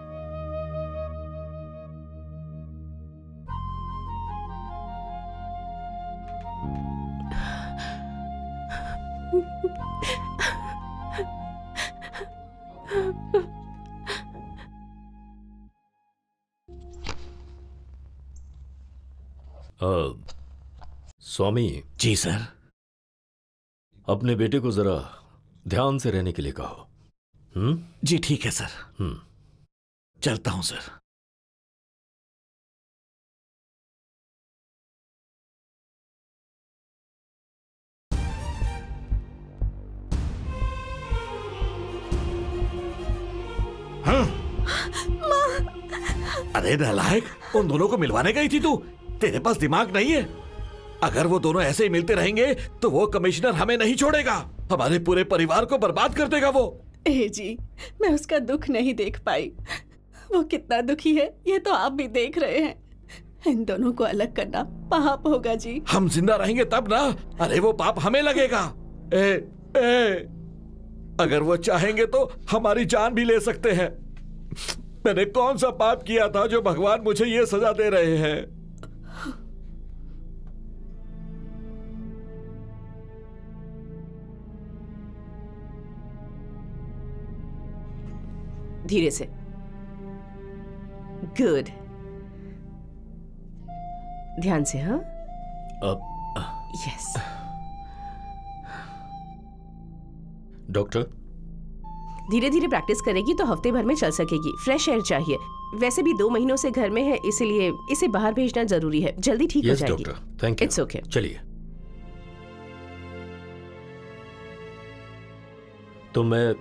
स्वामी। जी सर। अपने बेटे को जरा ध्यान से रहने के लिए कहो। जी ठीक है सर। चलता हूं सर। हाँ? अरे नालायक, उन दोनों को मिलवाने गई थी तू? तेरे पास दिमाग नहीं है? अगर वो दोनों ऐसे ही मिलते रहेंगे तो वो कमिश्नर हमें नहीं छोड़ेगा, हमारे पूरे परिवार को बर्बाद कर देगा वो। ए जी, मैं उसका दुख नहीं देख पाई। वो कितना दुखी है ये तो आप भी देख रहे हैं। इन दोनों को अलग करना पाप होगा जी। हम जिंदा रहेंगे तब ना। अरे वो पाप हमें लगेगा। अगर वो चाहेंगे तो हमारी जान भी ले सकते हैं। मैंने कौन सा पाप किया था जो भगवान मुझे ये सजा दे रहे हैं? धीरे से। गुड, ध्यान से। हाँ, यस। डॉक्टर, धीरे धीरे प्रैक्टिस करेगी तो हफ्ते भर में चल सकेगी। फ्रेश एयर चाहिए। वैसे भी 2 महीनों से घर में है, इसलिए इसे बाहर भेजना जरूरी है। जल्दी ठीक हो जाएगी। Doctor, thank you. It's okay. चलिए। तो मैं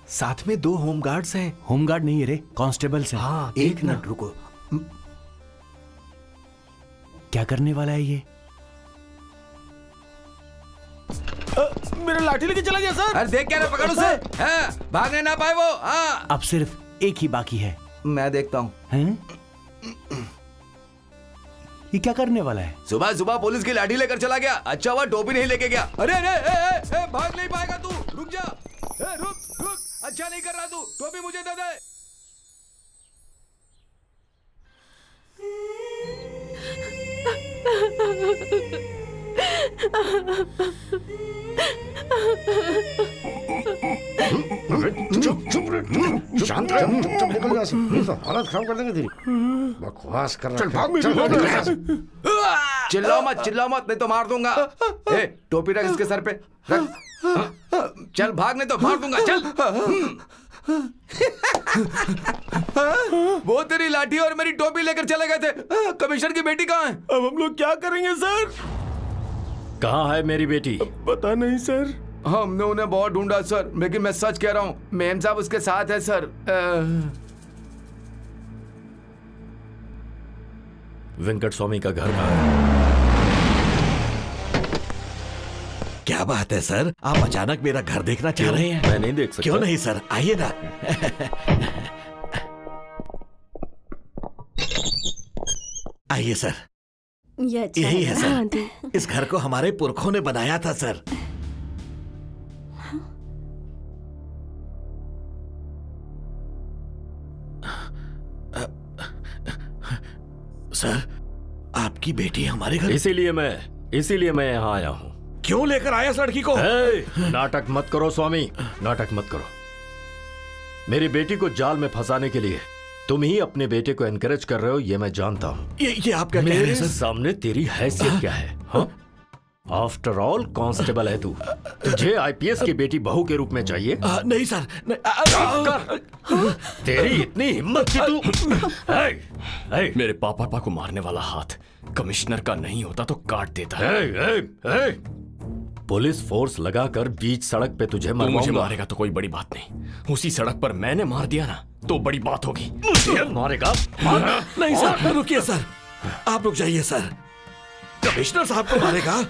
साथ में 2 होमगार्ड्स हैं। होमगार्ड नहीं है रे, कांस्टेबल्स हैं। हाँ, एक मिनट रुको। क्या करने वाला है ये? मेरा लाठी लेके चला गया सर। अरे देख क्या ना, पकड़ उसे। हाँ, भागने ना पाए वो। हाँ, अब सिर्फ एक ही बाकी है। मैं देखता हूँ। ये क्या करने वाला है? सुबह सुबह पुलिस की लाठी लेकर चला गया। अच्छा हुआ टोपी नहीं लेके गया। अरे अरे भाग नहीं पाएगा तू, रुक जा। रुक रुक, अच्छा नहीं कर रहा तू, टोपी मुझे दे दे। शांत रह, चुपचाप निकल जा से, नहीं तो हालत खराब कर देंगे तेरी। बकवास कर रहा है। चिल्लाओ मत नहीं तो मार दूंगा। ए, टोपी रख इसके सर पे, रख। चल भाग नहीं तो मार दूंगा, चल। वो तेरी लाठी और मेरी टोपी लेकर चले गए थे। कमिश्नर की बेटी कहाँ है? अब हम लोग क्या करेंगे सर? कहाँ है मेरी बेटी? पता नहीं सर। हमने उन्हें बहुत ढूंढा सर, लेकिन मैं सच कह रहा हूँ, मेम साहब उसके साथ है सर। वेंकट स्वामी का घर कहाँ है? क्या बात है सर, आप अचानक मेरा घर देखना चाह रहे हैं? मैं नहीं देख सकता। क्यों नहीं सर, आइए ना। आइए सर। यही है सर। इस घर को हमारे पुरखों ने बनाया था सर। सर, आपकी बेटी हमारे घर। इसीलिए मैं यहाँ आया हूँ। क्यों लेकर आया इस लड़की को? नाटक मत करो स्वामी, नाटक मत करो। मेरी बेटी को जाल में फंसाने के लिए तुम ही अपने बेटे को एनकरेज कर रहे हो, ये मैं जानता हूँ। ये आप क्या कह रहे हैं सर? सामने तेरी हैसियत क्या है? आफ्टर ऑल कांस्टेबल है तू, तुझे आईपीएस की बेटी बहू के रूप में चाहिए? नहीं सर, तेरी इतनी हिम्मत कि तू मेरे पापा को मारने वाला हाथ कमिश्नर का नहीं होता तो काट देता है। पुलिस फोर्स लगाकर बीच सड़क पे तुझे मुझे मारेगा तो कोई बड़ी बात नहीं, उसी सड़क पर मैंने मार दिया ना तो बड़ी बात होगी। मुझे मारेगा? नहीं सर, रुकिए सर, आप रुक जाइए सर। कमिश्नर साहब को मारेगा?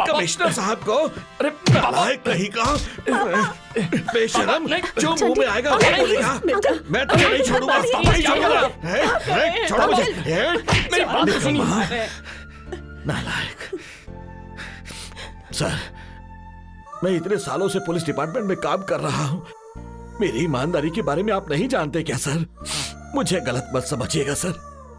कमिश्नर साहब को? अरे नालायक कहीं का, बेशरम, जो मुंह में आएगा वो बोलेगा। मैं तुझे नहीं छोड़ूंगा, नहीं छोड़ूंगा। छोड़ो मुझे, मेरी बात सुनिए। नालायक। सर, मैं इतने सालों से पुलिस डिपार्टमेंट में काम कर रहा हूँ, मेरी ईमानदारी के बारे में आप नहीं जानते क्या सर? मुझे गलत मत समझिएगा सर,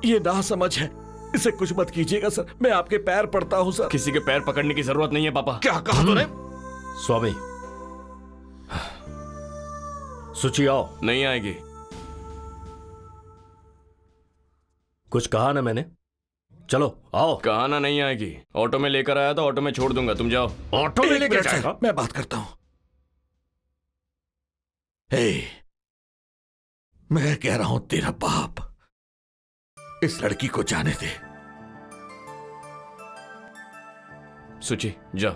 ये नासमझ है, इसे कुछ मत कीजिएगा सर, मैं आपके पैर पड़ता हूँ सर। किसी के पैर पकड़ने की जरूरत नहीं है पापा। क्या कहा तूने? स्वामी, सुची आओ। नहीं आएगी। कुछ कहा ना मैंने? चलो आओ। कहा ना नहीं आएगी। ऑटो में लेकर आया तो ऑटो में छोड़ दूंगा, तुम जाओ। ऑटो में लेकर जाएगा? मैं बात करता हूँ। मैं कह रहा हूं तेरा बाप इस लड़की को जाने दे। सुची जा।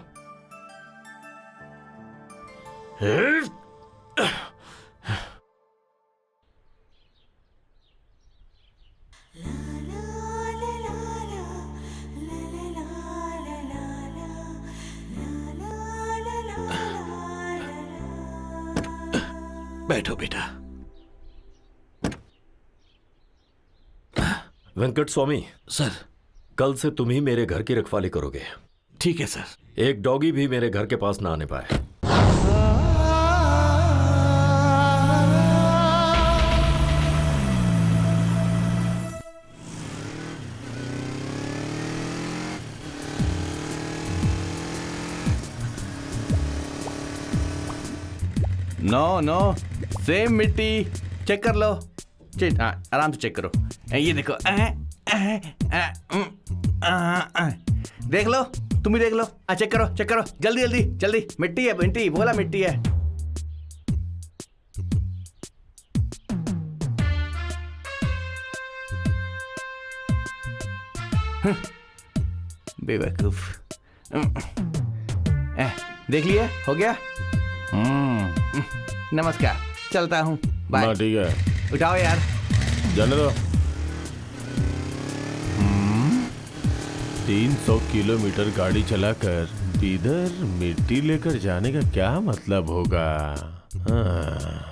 बैठो बेटा। वेंकट स्वामी। सर। कल से तुम ही मेरे घर की रखवाली करोगे। ठीक है सर। एक डॉगी भी मेरे घर के पास ना आने पाए। नो सेम मिट्टी। चेक कर लो। आराम से चेक करो। ये देखो। देख लो, तुम भी देख लो। चेक करो जल्दी जल्दी जल्दी। मिट्टी है, मिट्टी बोला मिट्टी है। बेवकूफ। देख लिया, हो गया। नमस्कार, चलता हूँ, बाय। ठीक है, उठाओ यार, जाने दो। 300 किलोमीटर गाड़ी चलाकर इधर मिट्टी लेकर जाने का क्या मतलब होगा? हाँ।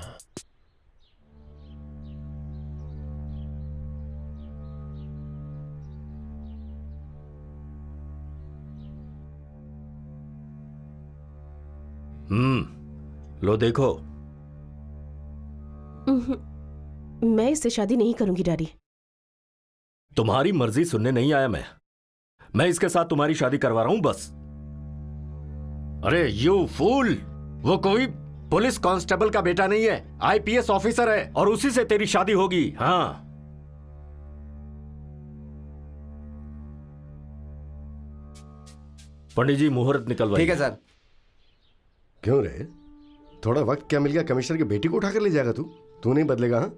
लो देखो। मैं इससे शादी नहीं करूंगी डैडी। तुम्हारी मर्जी सुनने नहीं आया मैं इसके साथ तुम्हारी शादी करवा रहा हूं बस। अरे यू फूल, वो कोई पुलिस कांस्टेबल का बेटा नहीं है, आईपीएस ऑफिसर है और उसी से तेरी शादी होगी। हाँ, पंडित जी मुहूर्त निकलवाइए। ठीक है सर। क्यों रे, थोड़ा वक्त क्या मिल गया, कमिश्नर की बेटी को उठाकर ले जाएगा तू नहीं बदलेगा? हाँ,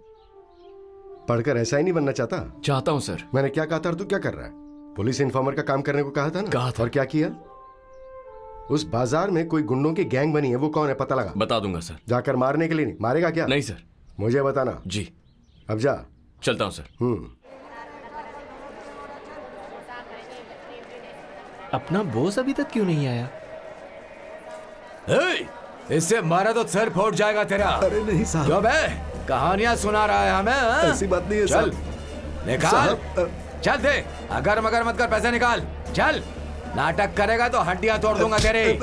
पढ़कर ऐसा ही नहीं बनना चाहता हूं सर। मैंने क्या कहा था और तू क्या कर रहा है? पुलिस इन्फॉर्मर का काम करने को कहा था ना? कहा था। और क्या किया? उस बाजार में कोई गुंडों की गैंग बनी है, वो कौन है पता लगा? बता दूंगा सर। जाकर मारने के लिए नहीं, मारेगा क्या? नहीं सर। मुझे बताना। जी। अब जा। चलता हूं सर। अपना बॉस अभी तक क्यों नहीं आया? इससे मारा तो सर फूट जाएगा तेरा। अरे नहीं साहब। जो बे कहानियां सुना रहा है हमें? ऐसी बात नहीं है। चल निकाल, चल दे, अगर मगर मत कर, पैसे निकाल, चल। नाटक करेगा तो हड्डियां तोड़ दूंगा तेरे।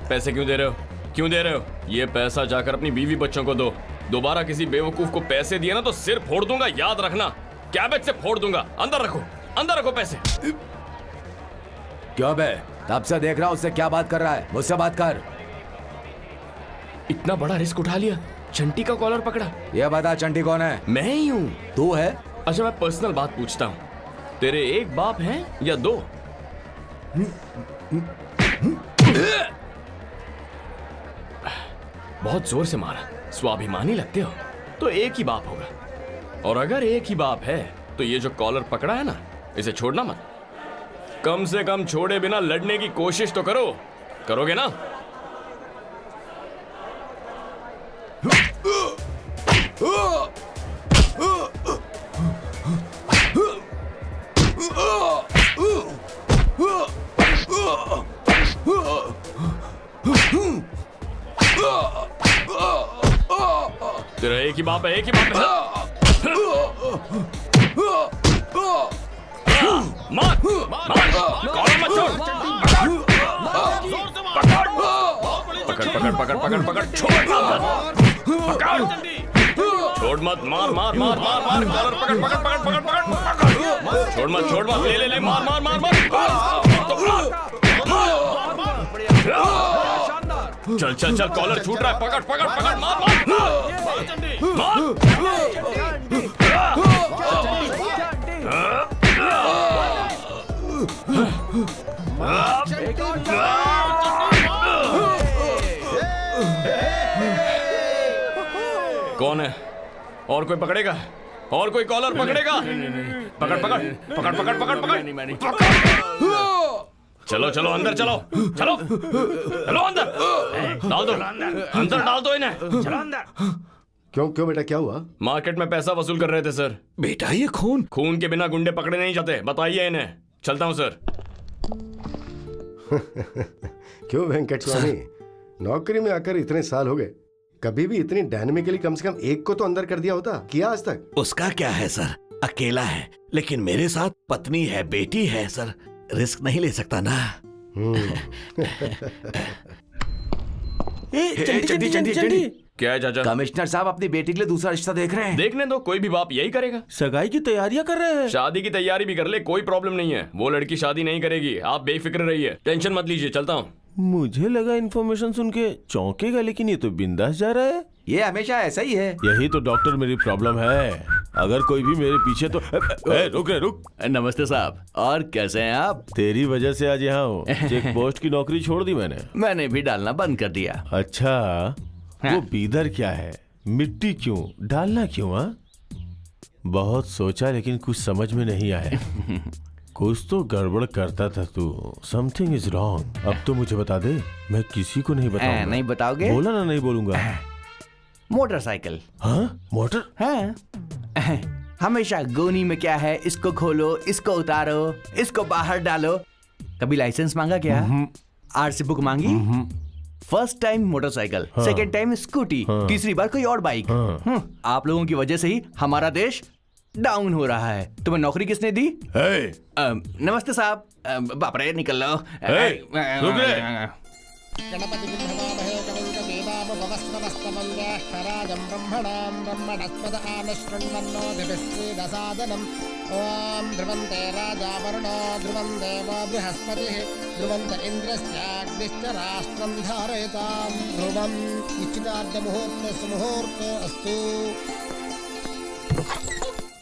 पैसे क्यों दे रहे हो? क्यों दे रहे हो? ये पैसा जाकर अपनी बीवी बच्चों को दो। दोबारा किसी बेवकूफ को पैसे दिए ना तो सिर फोड़ दूंगा, याद रखना। कैबेज से फोड़ दूंगा। अंदर रखो पैसे। क्यों बे, तब से देख रहा हूं उससे क्या बात कर रहा है, मुझसे बात कर। इतना बड़ा रिस्क उठा लिया, चंटी का कॉलर पकड़ा। ये बता चंटी कौन है? मैं ही हूँ। तू है? अच्छा मैं पर्सनल बात पूछता हूँ, तेरे एक बाप हैं या दो? बहुत जोर से मारा, स्वाभिमानी लगते हो तो एक ही बाप होगा। और अगर एक ही बाप है तो ये जो कॉलर पकड़ा है ना, इसे छोड़ना मत। कम से कम छोड़े बिना लड़ने की कोशिश तो करो। करोगे ना? तेरा एक ही बाप है, एक ही बाप है। मार, कॉलर मत छोड़। पकड़, छोड़ मत, मार, कॉलर पकड़। छोड़ मत, ले, मार। चल, कॉलर छूट रहा है, पकड़, मार। कौन है? और कोई पकड़ेगा? और कोई कॉलर पकड़ेगा? पकड़। चलो अंदर चलो अंदर। डाल दो इन्हें। चलो अंदर। क्यों बेटा, क्या हुआ? मार्केट में पैसा वसूल कर रहे थे सर। बेटा ये खून के बिना गुंडे पकड़े नहीं जाते, बताइए इन्हें। चलता हूँ सर। क्यों वेंकट स्वामी, नौकरी में आकर इतने साल हो गए, कभी भी इतनी डायनेमिकली कम से कम एक को तो अंदर कर दिया होता? किया आज तक? उसका क्या है सर, अकेला है, लेकिन मेरे साथ पत्नी है, बेटी है सर, रिस्क नहीं ले सकता ना। चंटी। क्या है चाचा? कमिश्नर साहब अपनी बेटी के लिए दूसरा रिश्ता देख रहे हैं। देखने दो, कोई भी बाप यही करेगा। सगाई की तैयारियां कर रहे हैं। शादी की तैयारी भी कर ले, कोई प्रॉब्लम नहीं है। वो लड़की शादी नहीं करेगी, आप बेफिक्र रहिए, टेंशन मत लीजिए। चलता हूँ। मुझे लगा इन्फॉर्मेशन सुन के चौंकेगा, लेकिन ये तो बिंदास जा रहा है। ये हमेशा ऐसा ही है। यही तो डॉक्टर मेरी प्रॉब्लम है। अगर कोई भी मेरे पीछे तो रुक। नमस्ते साहब, और कैसे हैं आप? तेरी वजह से आज यहाँ हूँ। चेक पोस्ट की नौकरी छोड़ दी मैंने भी डालना बंद कर दिया। अच्छा, वो बीदर क्या है, मिट्टी क्यों डालना क्यों? बहुत सोचा लेकिन कुछ समझ में नहीं आया। कुछ तो गड़बड़ करता था तू। Something is wrong. अब तो मुझे बता दे, मैं किसी को नहीं बताऊंगा। नहीं बताओगे? बोला ना, नहीं बोलूंगा। मोटरसाइकिल। हाँ, मोटर? हाँ। हमेशा गोनी में क्या है, इसको खोलो, इसको उतारो, इसको बाहर डालो। कभी लाइसेंस मांगा क्या? आरसी बुक मांगी? First time motorcycle, second time scooty, तीसरी बार कोई और बाइक। आप लोगों की वजह से ही हमारा देश डाउन हो रहा है। तुम्हें नौकरी किसने दी? नमस्ते साहब। बाप रे, निकल लो। गणपति विभवामहे कविं कवीनामुपवस्त्रवस्तमन्यः ब्रह्मणां ब्रह्मणस्पद आमश्रृण्वन्नो दिभिश्रीदसादनम् ॐ ध्रुवन्ते राजा वरुणो ध्रुवं देवो बृहस्पतिः ध्रुवन्त इन्द्रस्याग्निश्च राष्ट्रं धारयतां ध्रुवं निश्चितार्थमुहूर्तस्य मुहूर्तो अस्तु।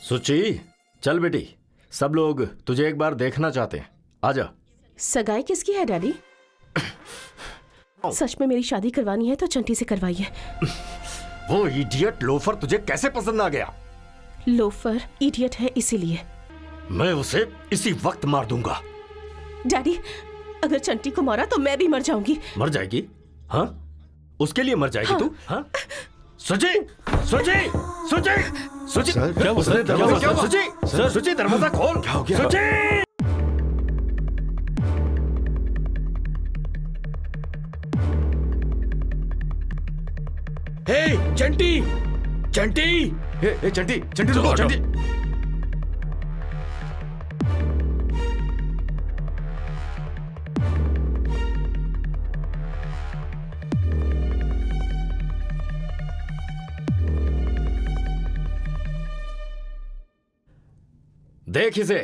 सुची, चल बेटी, सब लोग तुझे एक बार देखना चाहते हैं, आजा। सगाई किसकी है डैडी? सच में मेरी शादी करवानी है तो चंटी से करवाइए। वो इडियट लोफर तुझे कैसे पसंद आ गया? लोफर इडियट है इसीलिए। मैं उसे इसी वक्त मार दूंगा। डैडी, अगर चंटी को मारा तो मैं भी मर जाऊंगी। मर जाएगी? हाँ, उसके लिए मर जाएगी तू? हाँ? सुची, सुची, सुची, सुची, क्या उसने दरवाजा? सुची, सुची, दरवाजा खोल। क्या हो गया? सुची! हे चंटी, चंटी, हे चंटी, चंटी रुको, चंटी। देख इसे,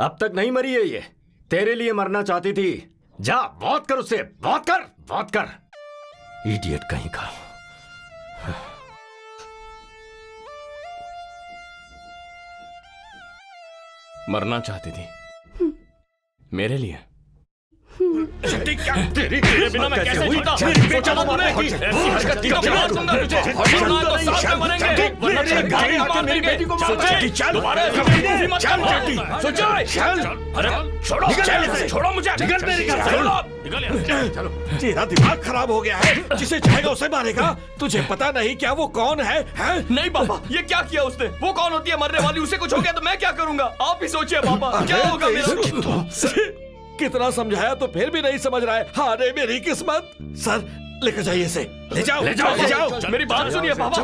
अब तक नहीं मरी है ये। तेरे लिए मरना चाहती थी। जा, बात कर उससे, बात कर, बात कर। इडियट कहीं का। मरना चाहती थी मेरे लिए। तेरे बिना मैं कैसे जीता? सोचा था तूने कि ऐसी हरकत की तो मार दूंगा तुझे। वरना तो साथ में मरेंगे। वरना तेरे गाड़ी आके मेरी बेटी को मार दे। चल, दोबारा कभी मत कर। सोचो, चल। अरे छोड़ो, चल, छोड़ो मुझे। निकल मेरे घर से। निकल यार, चलो। तेरा दिमाग खराब हो गया है। जिसे चाहेगा उसे मारेगा। तुझे पता नहीं क्या वो कौन है? नहीं पापा, ये क्या किया उसने? वो कौन होती है मरने वाली? उसे कुछ हो गया तो मैं क्या करूंगा? आप ही सोचिए पापा, क्या होगा मेरा? कितना समझाया तो फिर भी नहीं समझ रहा है। हारे मेरी किस्मत। सर, लेकर जाइए इसे। ले जाओ, ले जाओ, ले जाओ। मेरी बात सुनिए पापा।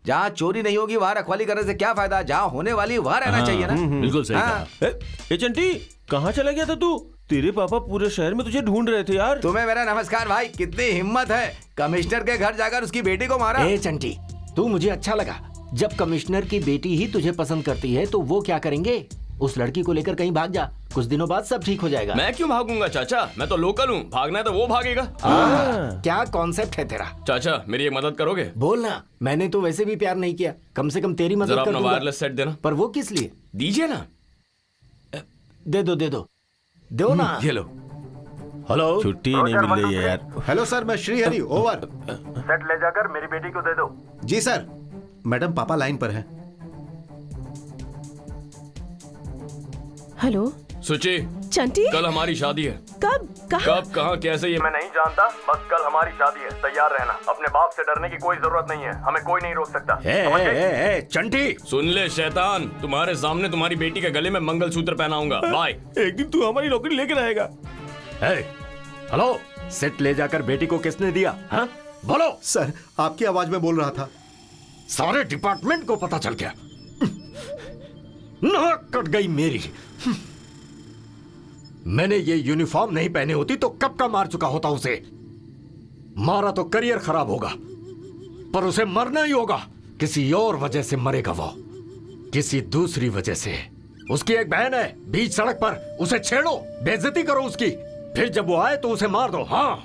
जहाँ चोरी नहीं होगी वहाँ रखवाली करने से क्या फायदा? जहाँ होने वाली वहाँ रहना चाहिए ना। बिल्कुल सही कहा। ए चंटी, कहाँ चला गया था तू? तेरे पापा पूरे शहर में तुझे ढूंढ रहे थे यार। तुम्हें मेरा नमस्कार भाई। कितनी हिम्मत है, कमिश्नर के घर जाकर उसकी बेटी को मारा। ए चंटी, तू मुझे अच्छा लगा। जब कमिश्नर की बेटी ही तुझे पसंद करती है तो वो क्या करेंगे? उस लड़की को लेकर कहीं भाग जा, कुछ दिनों बाद सब ठीक हो जाएगा। मैं क्यों भागूंगा चाचा? मैं तो लोकल हूँ। भागना है तो वो भागेगा। क्या कॉन्सेप्ट है तेरा? चाचा, मेरी एक मदद करोगे? बोलना। मैंने तो वैसे भी प्यार नहीं किया, कम से कम तेरी मदद कर दूंगा। वायरलेस सेट देना। पर वो किस लिए? दीजिए ना। दे दो, दे दो, दो ना। ये लो। हेलो, छुट्टी नहीं मिल रही है यार। हेलो सर, मैं श्रीहरि, ओवर। सेट ले जाकर मेरी बेटी को दे दो। जी सर। मैडम, पापा लाइन पर हैं। हेलो सुची, चंटी, कल हमारी शादी है। कब, कहाँ? कब, कहाँ, कैसे? ये मैं नहीं जानता, बस कल हमारी शादी है। तैयार रहना। अपने बाप से डरने की कोई जरूरत नहीं है। हमें कोई नहीं रोक सकता। चंटी, सुन ले शैतान, तुम्हारे सामने तुम्हारी बेटी के गले में मंगलसूत्र पहनाऊंगा। बाय। एक दिन तू हमारी नौकरी लेकर आएगा। हेलो, सेट ले जाकर बेटी को किसने दिया? हाँ? बोलो। सर, आपकी आवाज में बोल रहा था। सारे डिपार्टमेंट को पता चल गया। नाक कट गई मेरी। मैंने ये यूनिफॉर्म नहीं पहने होती तो कब का मार चुका होता उसे। मारा तो करियर खराब होगा, पर उसे मरना ही होगा। किसी और वजह से मरेगा वो, किसी दूसरी वजह से। उसकी एक बहन है बीच सड़क पर, उसे छेड़ो, बेइज्जती करो उसकी, फिर जब वो आए तो उसे मार दो। हाँ,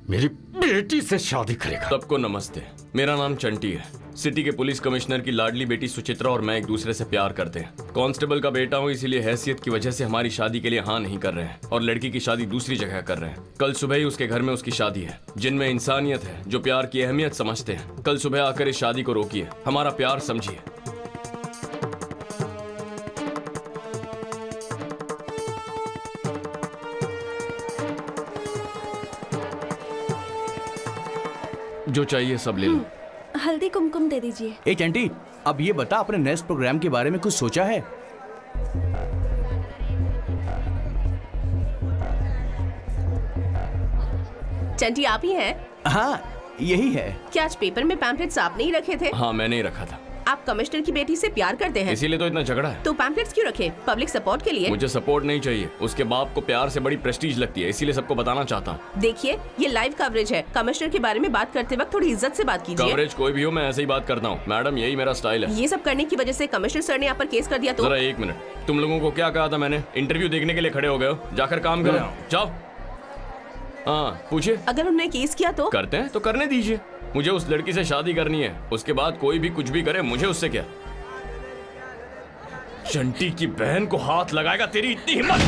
मेरी बेटी से शादी करेगा। सबको नमस्ते, मेरा नाम चंटी है। सिटी के पुलिस कमिश्नर की लाडली बेटी सुचित्रा और मैं एक दूसरे से प्यार करते हैं। कांस्टेबल का बेटा हूँ, इसीलिए हैसियत की वजह से हमारी शादी के लिए हाँ नहीं कर रहे हैं और लड़की की शादी दूसरी जगह कर रहे हैं। कल सुबह ही उसके घर में उसकी शादी है। जिनमें इंसानियत है, जो प्यार की अहमियत समझते हैं, कल सुबह आकर इस शादी को रोकिए, हमारा प्यार समझिए। जो चाहिए सब ले लो। हल्दी कुमकुम दे दीजिए। ए चंटी, अब ये बता, अपने नेक्स्ट प्रोग्राम के बारे में कुछ सोचा है? चंटी आप ही हैं? हाँ यही है। क्या आज पेपर में पैम्पलेट्स आपने ही रखे थे? हाँ मैंने ही रखा था। आप कमिश्नर की बेटी से प्यार करते हैं, इसीलिए तो इतना झगड़ा है। तो पैम्पलेट्स क्यों रखे? पब्लिक सपोर्ट के लिए? मुझे सपोर्ट नहीं चाहिए, उसके बाप को प्यार से बड़ी प्रेस्टीज लगती है, इसीलिए सबको बताना चाहता हूँ। देखिए ये लाइव कवरेज है, कमिश्नर के बारे में बात करते वक्त थोड़ी इज्जत से बात कीजिए। कवरेज कोई भी हो मैं ऐसे ही बात करता हूँ मैडम, यही मेरा स्टाइल है। ये सब करने की वजह से कमिश्नर सर ने आप पर केस कर दिया तो? जरा एक मिनट, तुम लोगों को क्या कहा था मैंने? इंटरव्यू देखने के लिए खड़े हो गए हो, जाकर काम करो, जाओ। हाँ पूछिए। अगर उन्होंने केस किया तो? करते हैं तो करने दीजिए, मुझे उस लड़की से शादी करनी है, उसके बाद कोई भी कुछ भी करे मुझे उससे क्या। चंटी की बहन को हाथ लगाएगा, तेरी इतनी हिम्मत?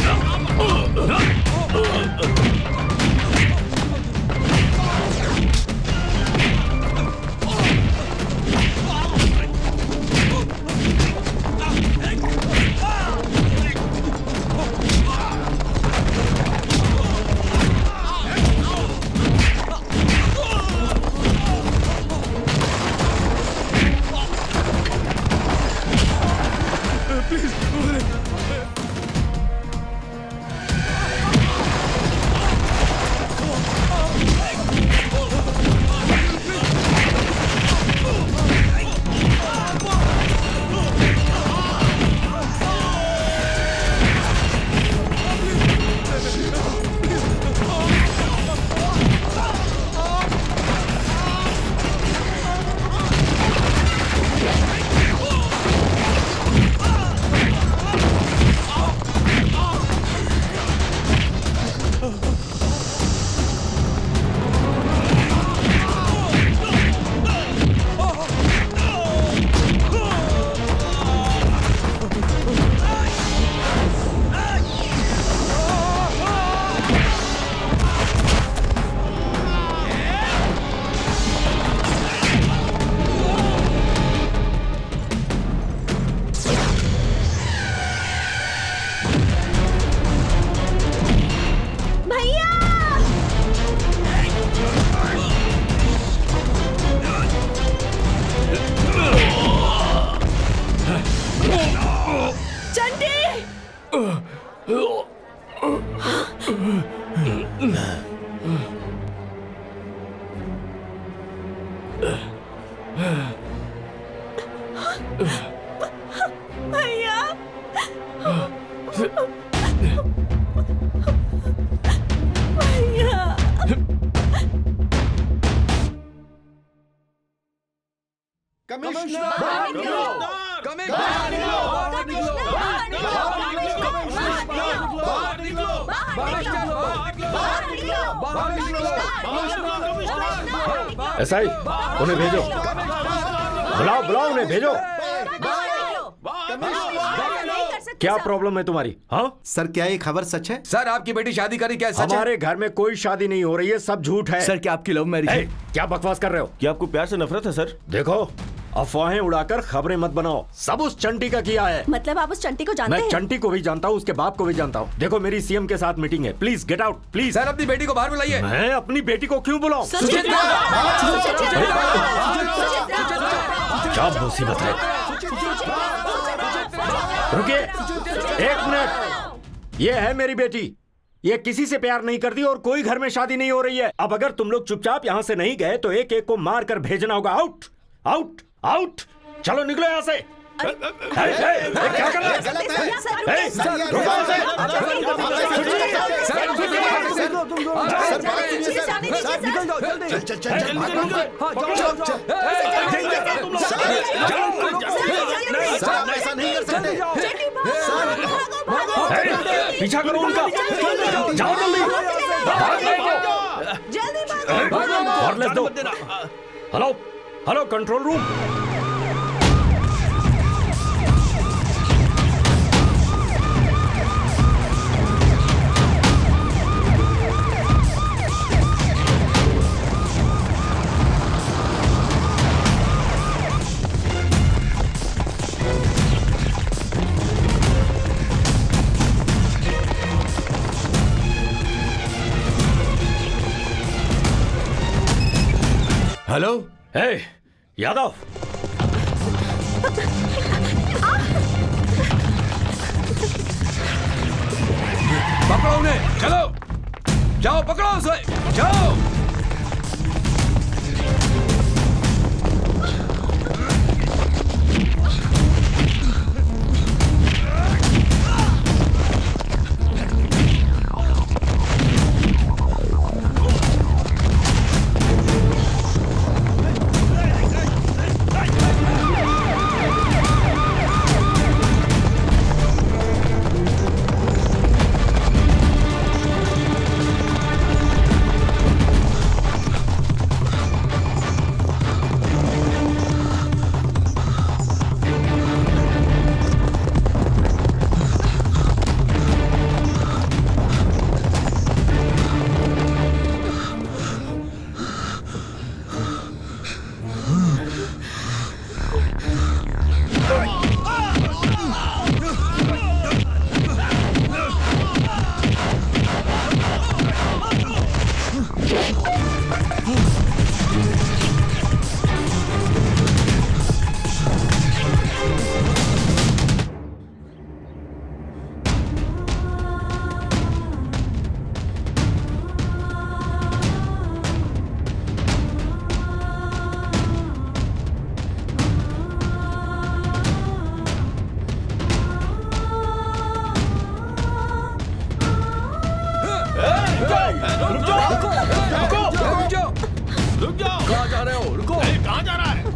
भैया भैया एसआई उन्हें भेजो, बुलाओ बुलाओ उन्हें भेजो। क्या प्रॉब्लम है तुम्हारी? हाँ सर क्या ये खबर सच है? सर आपकी बेटी शादी करी, क्या सच है? हमारे घर में कोई शादी नहीं हो रही है, सब झूठ है। सर क्या आपकी लव मैरिज है? क्या बकवास कर रहे हो? क्या आपको प्यार से नफरत है सर? देखो अफवाहें उड़ाकर खबरें मत बनाओ, सब उस चंटी का किया है। मतलब आप उस चंटी को जानते हैं? मैं चंटी को भी जानता हूँ, उसके बाप को भी जानता हूँ। देखो मेरी सीएम के साथ मीटिंग है, please get out please. Sir अपनी बेटी को बाहर बुलाइए। मैं अपनी बेटी को क्यों बुलाऊं? क्या मुसीबत है? रुकिए एक मिनट, ये है मेरी बेटी, ये किसी से प्यार नहीं करती और कोई घर में शादी नहीं हो रही है। अब अगर तुम लोग चुपचाप यहाँ से नहीं गए तो एक एक को मार कर भेजना होगा। आउट आउट आउट, चलो निकलो यहाँ से। क्या कर रहे पीछा करो उनका, जाओ जल्दी दो। Hello hello control room, hello, hey Yadav, पकड़ो उन्हें, चलो जाओ, पकड़ो उसे, जाओ।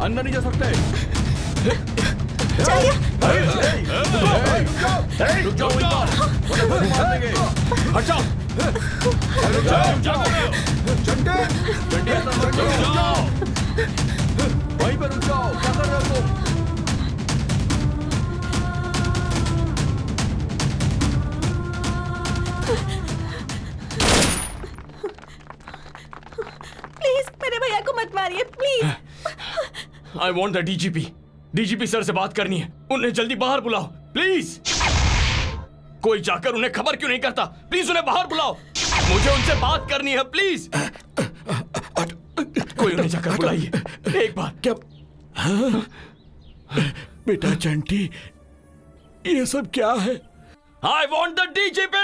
अंदर नहीं जा सकते। रुक जाओ, हट जाओ। वहीं पर रुक जाओ, क्या कर रहे हो तुम? प्लीज मेरे भैया को मत मारिए, please. I want the DGP. DGP sir से बात करनी है, उन्हें जल्दी बाहर बुलाओ प्लीज। कोई जाकर उन्हें खबर क्यों नहीं करता? प्लीज उन्हें बाहर बुलाओ, मुझे उनसे बात करनी है प्लीज। कोई उन्हें जाकर बुलाइए एक बार। क्या बेटा चंटी, ये सब क्या है? I want the DGP.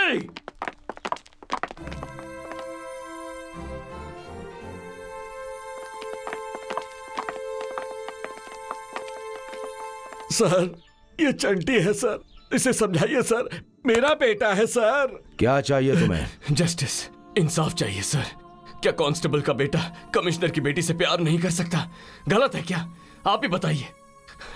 Sir, ये चंटी है सर, इसे समझाइए सर, मेरा बेटा है सर। क्या चाहिए तुम्हें? जस्टिस, इंसाफ चाहिए सर। क्या कांस्टेबल का बेटा कमिश्नर की बेटी से प्यार नहीं कर सकता? गलत है क्या? आप ही बताइए।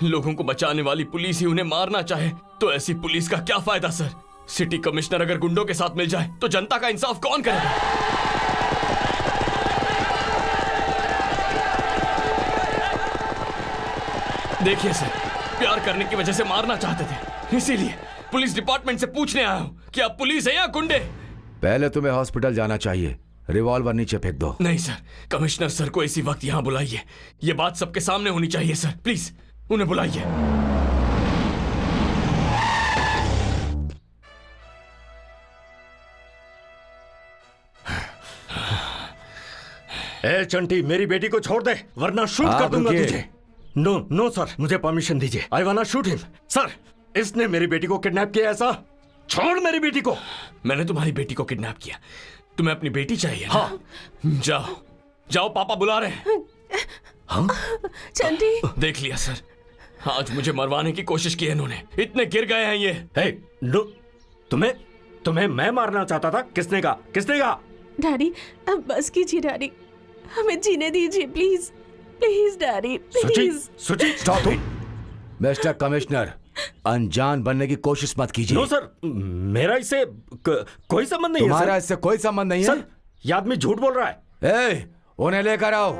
लोगों को बचाने वाली पुलिस ही उन्हें मारना चाहे तो ऐसी पुलिस का क्या फायदा सर? सिटी कमिश्नर अगर गुंडों के साथ मिल जाए तो जनता का इंसाफ कौन करेगा? देखिए सर, प्यार करने की वजह से मारना चाहते थे, इसीलिए पुलिस डिपार्टमेंट से पूछने आया हूं कि आप पुलिस है या गुंडे? पहले तुम्हें हॉस्पिटल जाना चाहिए, रिवॉल्वर नीचे फेंक दो। नहीं सर, कमिश्नर सर को इसी वक्त यहां बुलाइए। यह बात सबके सामने होनी चाहिए सर, प्लीज उन्हें बुलाइए। ए चंटी, मेरी बेटी को छोड़ दे वरना शूट कर दूंगा तुझे। नो नो सर, मुझे परमिशन दीजिए। I want shoot him. Sir, इसने मेरी बेटी को किडनैप किया ऐसा? छोड़ मेरी बेटी को। मैंने तुम्हारी बेटी को किडनैप किया, तुम्हें अपनी बेटी चाहिए ना? हाँ। जाओ जाओ, पापा बुला रहे हैं। हाँ? चंटी, देख लिया सर, आज मुझे मरवाने की कोशिश की है इन्होंने, इतने गिर गए हैं ये। हे, नो, तुम्हें मैं मारना चाहता था? किसने कहा? किसने कहा? डैडी, अब बस कीजिए डैडी, हमें जीने दीजिए प्लीज, प्लीज डैडी, प्लीज। सुची, स्टॉप इट। मिस्टर कमिश्नर, अनजान बनने की कोशिश मत कीजिए। नो सर, मेरा इससे कोई संबंध नहीं है। तुम्हारा इससे कोई संबंध नहीं है? सर, ये आदमी झूठ बोल रहा है। ए, उन्हें लेकर आओ।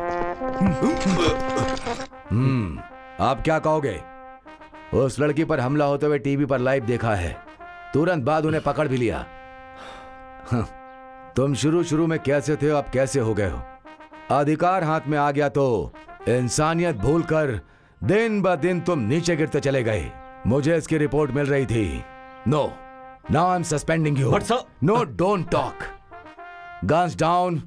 आप क्या कहोगे? उस लड़की पर हमला होते हुए टीवी पर लाइव देखा है, तुरंत बाद उन्हें पकड़ भी लिया। तुम शुरू में कैसे थे, अब कैसे हो गए हो? अधिकार हाथ में आ गया तो इंसानियत भूलकर दिन ब दिन तुम नीचे गिरते चले गए। मुझे इसकी रिपोर्ट मिल रही थी। No, now I am suspending you. No, don't talk. Guns down.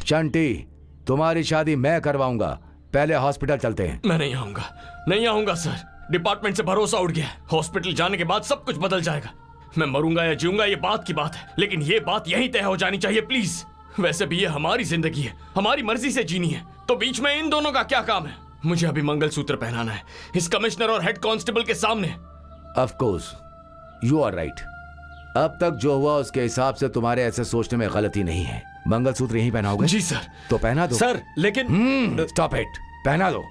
Chanti, तुम्हारी शादी मैं करवाऊंगा। पहले हॉस्पिटल चलते हैं। मैं नहीं आऊंगा, नहीं आऊंगा सर। डिपार्टमेंट से भरोसा उठ गया है। हॉस्पिटल जाने के बाद सब कुछ बदल जाएगा। मैं मरूंगा या जीऊंगा ये बात की बात है, लेकिन ये बात यहीं तय हो जानी चाहिए प्लीज। वैसे भी ये हमारी जिंदगी है, हमारी मर्जी से जीनी है, तो बीच में इन दोनों का क्या काम है? मुझे अभी मंगलसूत्र पहनाना है इस कमिश्नर और हेड कांस्टेबल के सामने। Of course you are right. अब तक जो हुआ उसके हिसाब से तुम्हारे ऐसे सोचने में गलती नहीं है। मंगलसूत्र यहीं पहनाओगे? जी सर। तो पहना दो सर। लेकिन स्टॉप इट, पहना दो।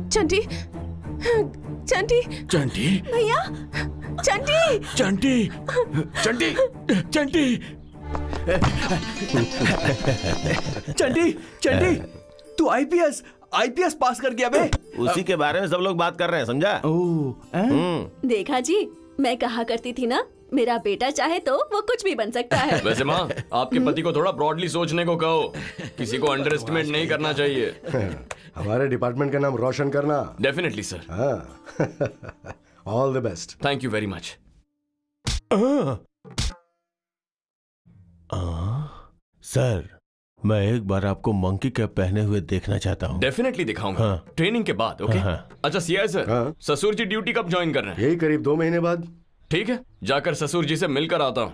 चंटी, चंटी, चंटी, भैया, चंटी, चंटी, चंटी, चंटी, चंटी, चंटी, तू आईपीएस पास कर गया बे। उसी के बारे में सब लोग बात कर रहे हैं, समझा? देखा जी, मैं कहा करती थी ना, मेरा बेटा चाहे तो वो कुछ भी बन सकता है। वैसे माँ, आपके पति को थोड़ा ब्रॉडली सोचने को कहो। किसी को अंडर एस्टिमेट नहीं करना चाहिए। हमारे डिपार्टमेंट का नाम रोशन करना। Definitely sir. All the best. Thank you very much. Sir, मैं एक बार आपको मंकी कैप पहने हुए देखना चाहता हूँ। डेफिनेटली दिखाऊंगा। ट्रेनिंग के बाद। ओके। अच्छा सीआई सर, ससुर जी ड्यूटी कब ज्वाइन कर रहे हैं? यही करीब 2 महीने बाद। ठीक है, जाकर ससुर जी से मिलकर आता हूँ।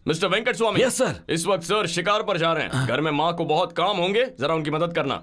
Mister Venkat Swami. Yes sir. इस वक्त सर शिकार पर जा रहे हैं। घर में माँ को बहुत काम होंगे, जरा उनकी मदद करना।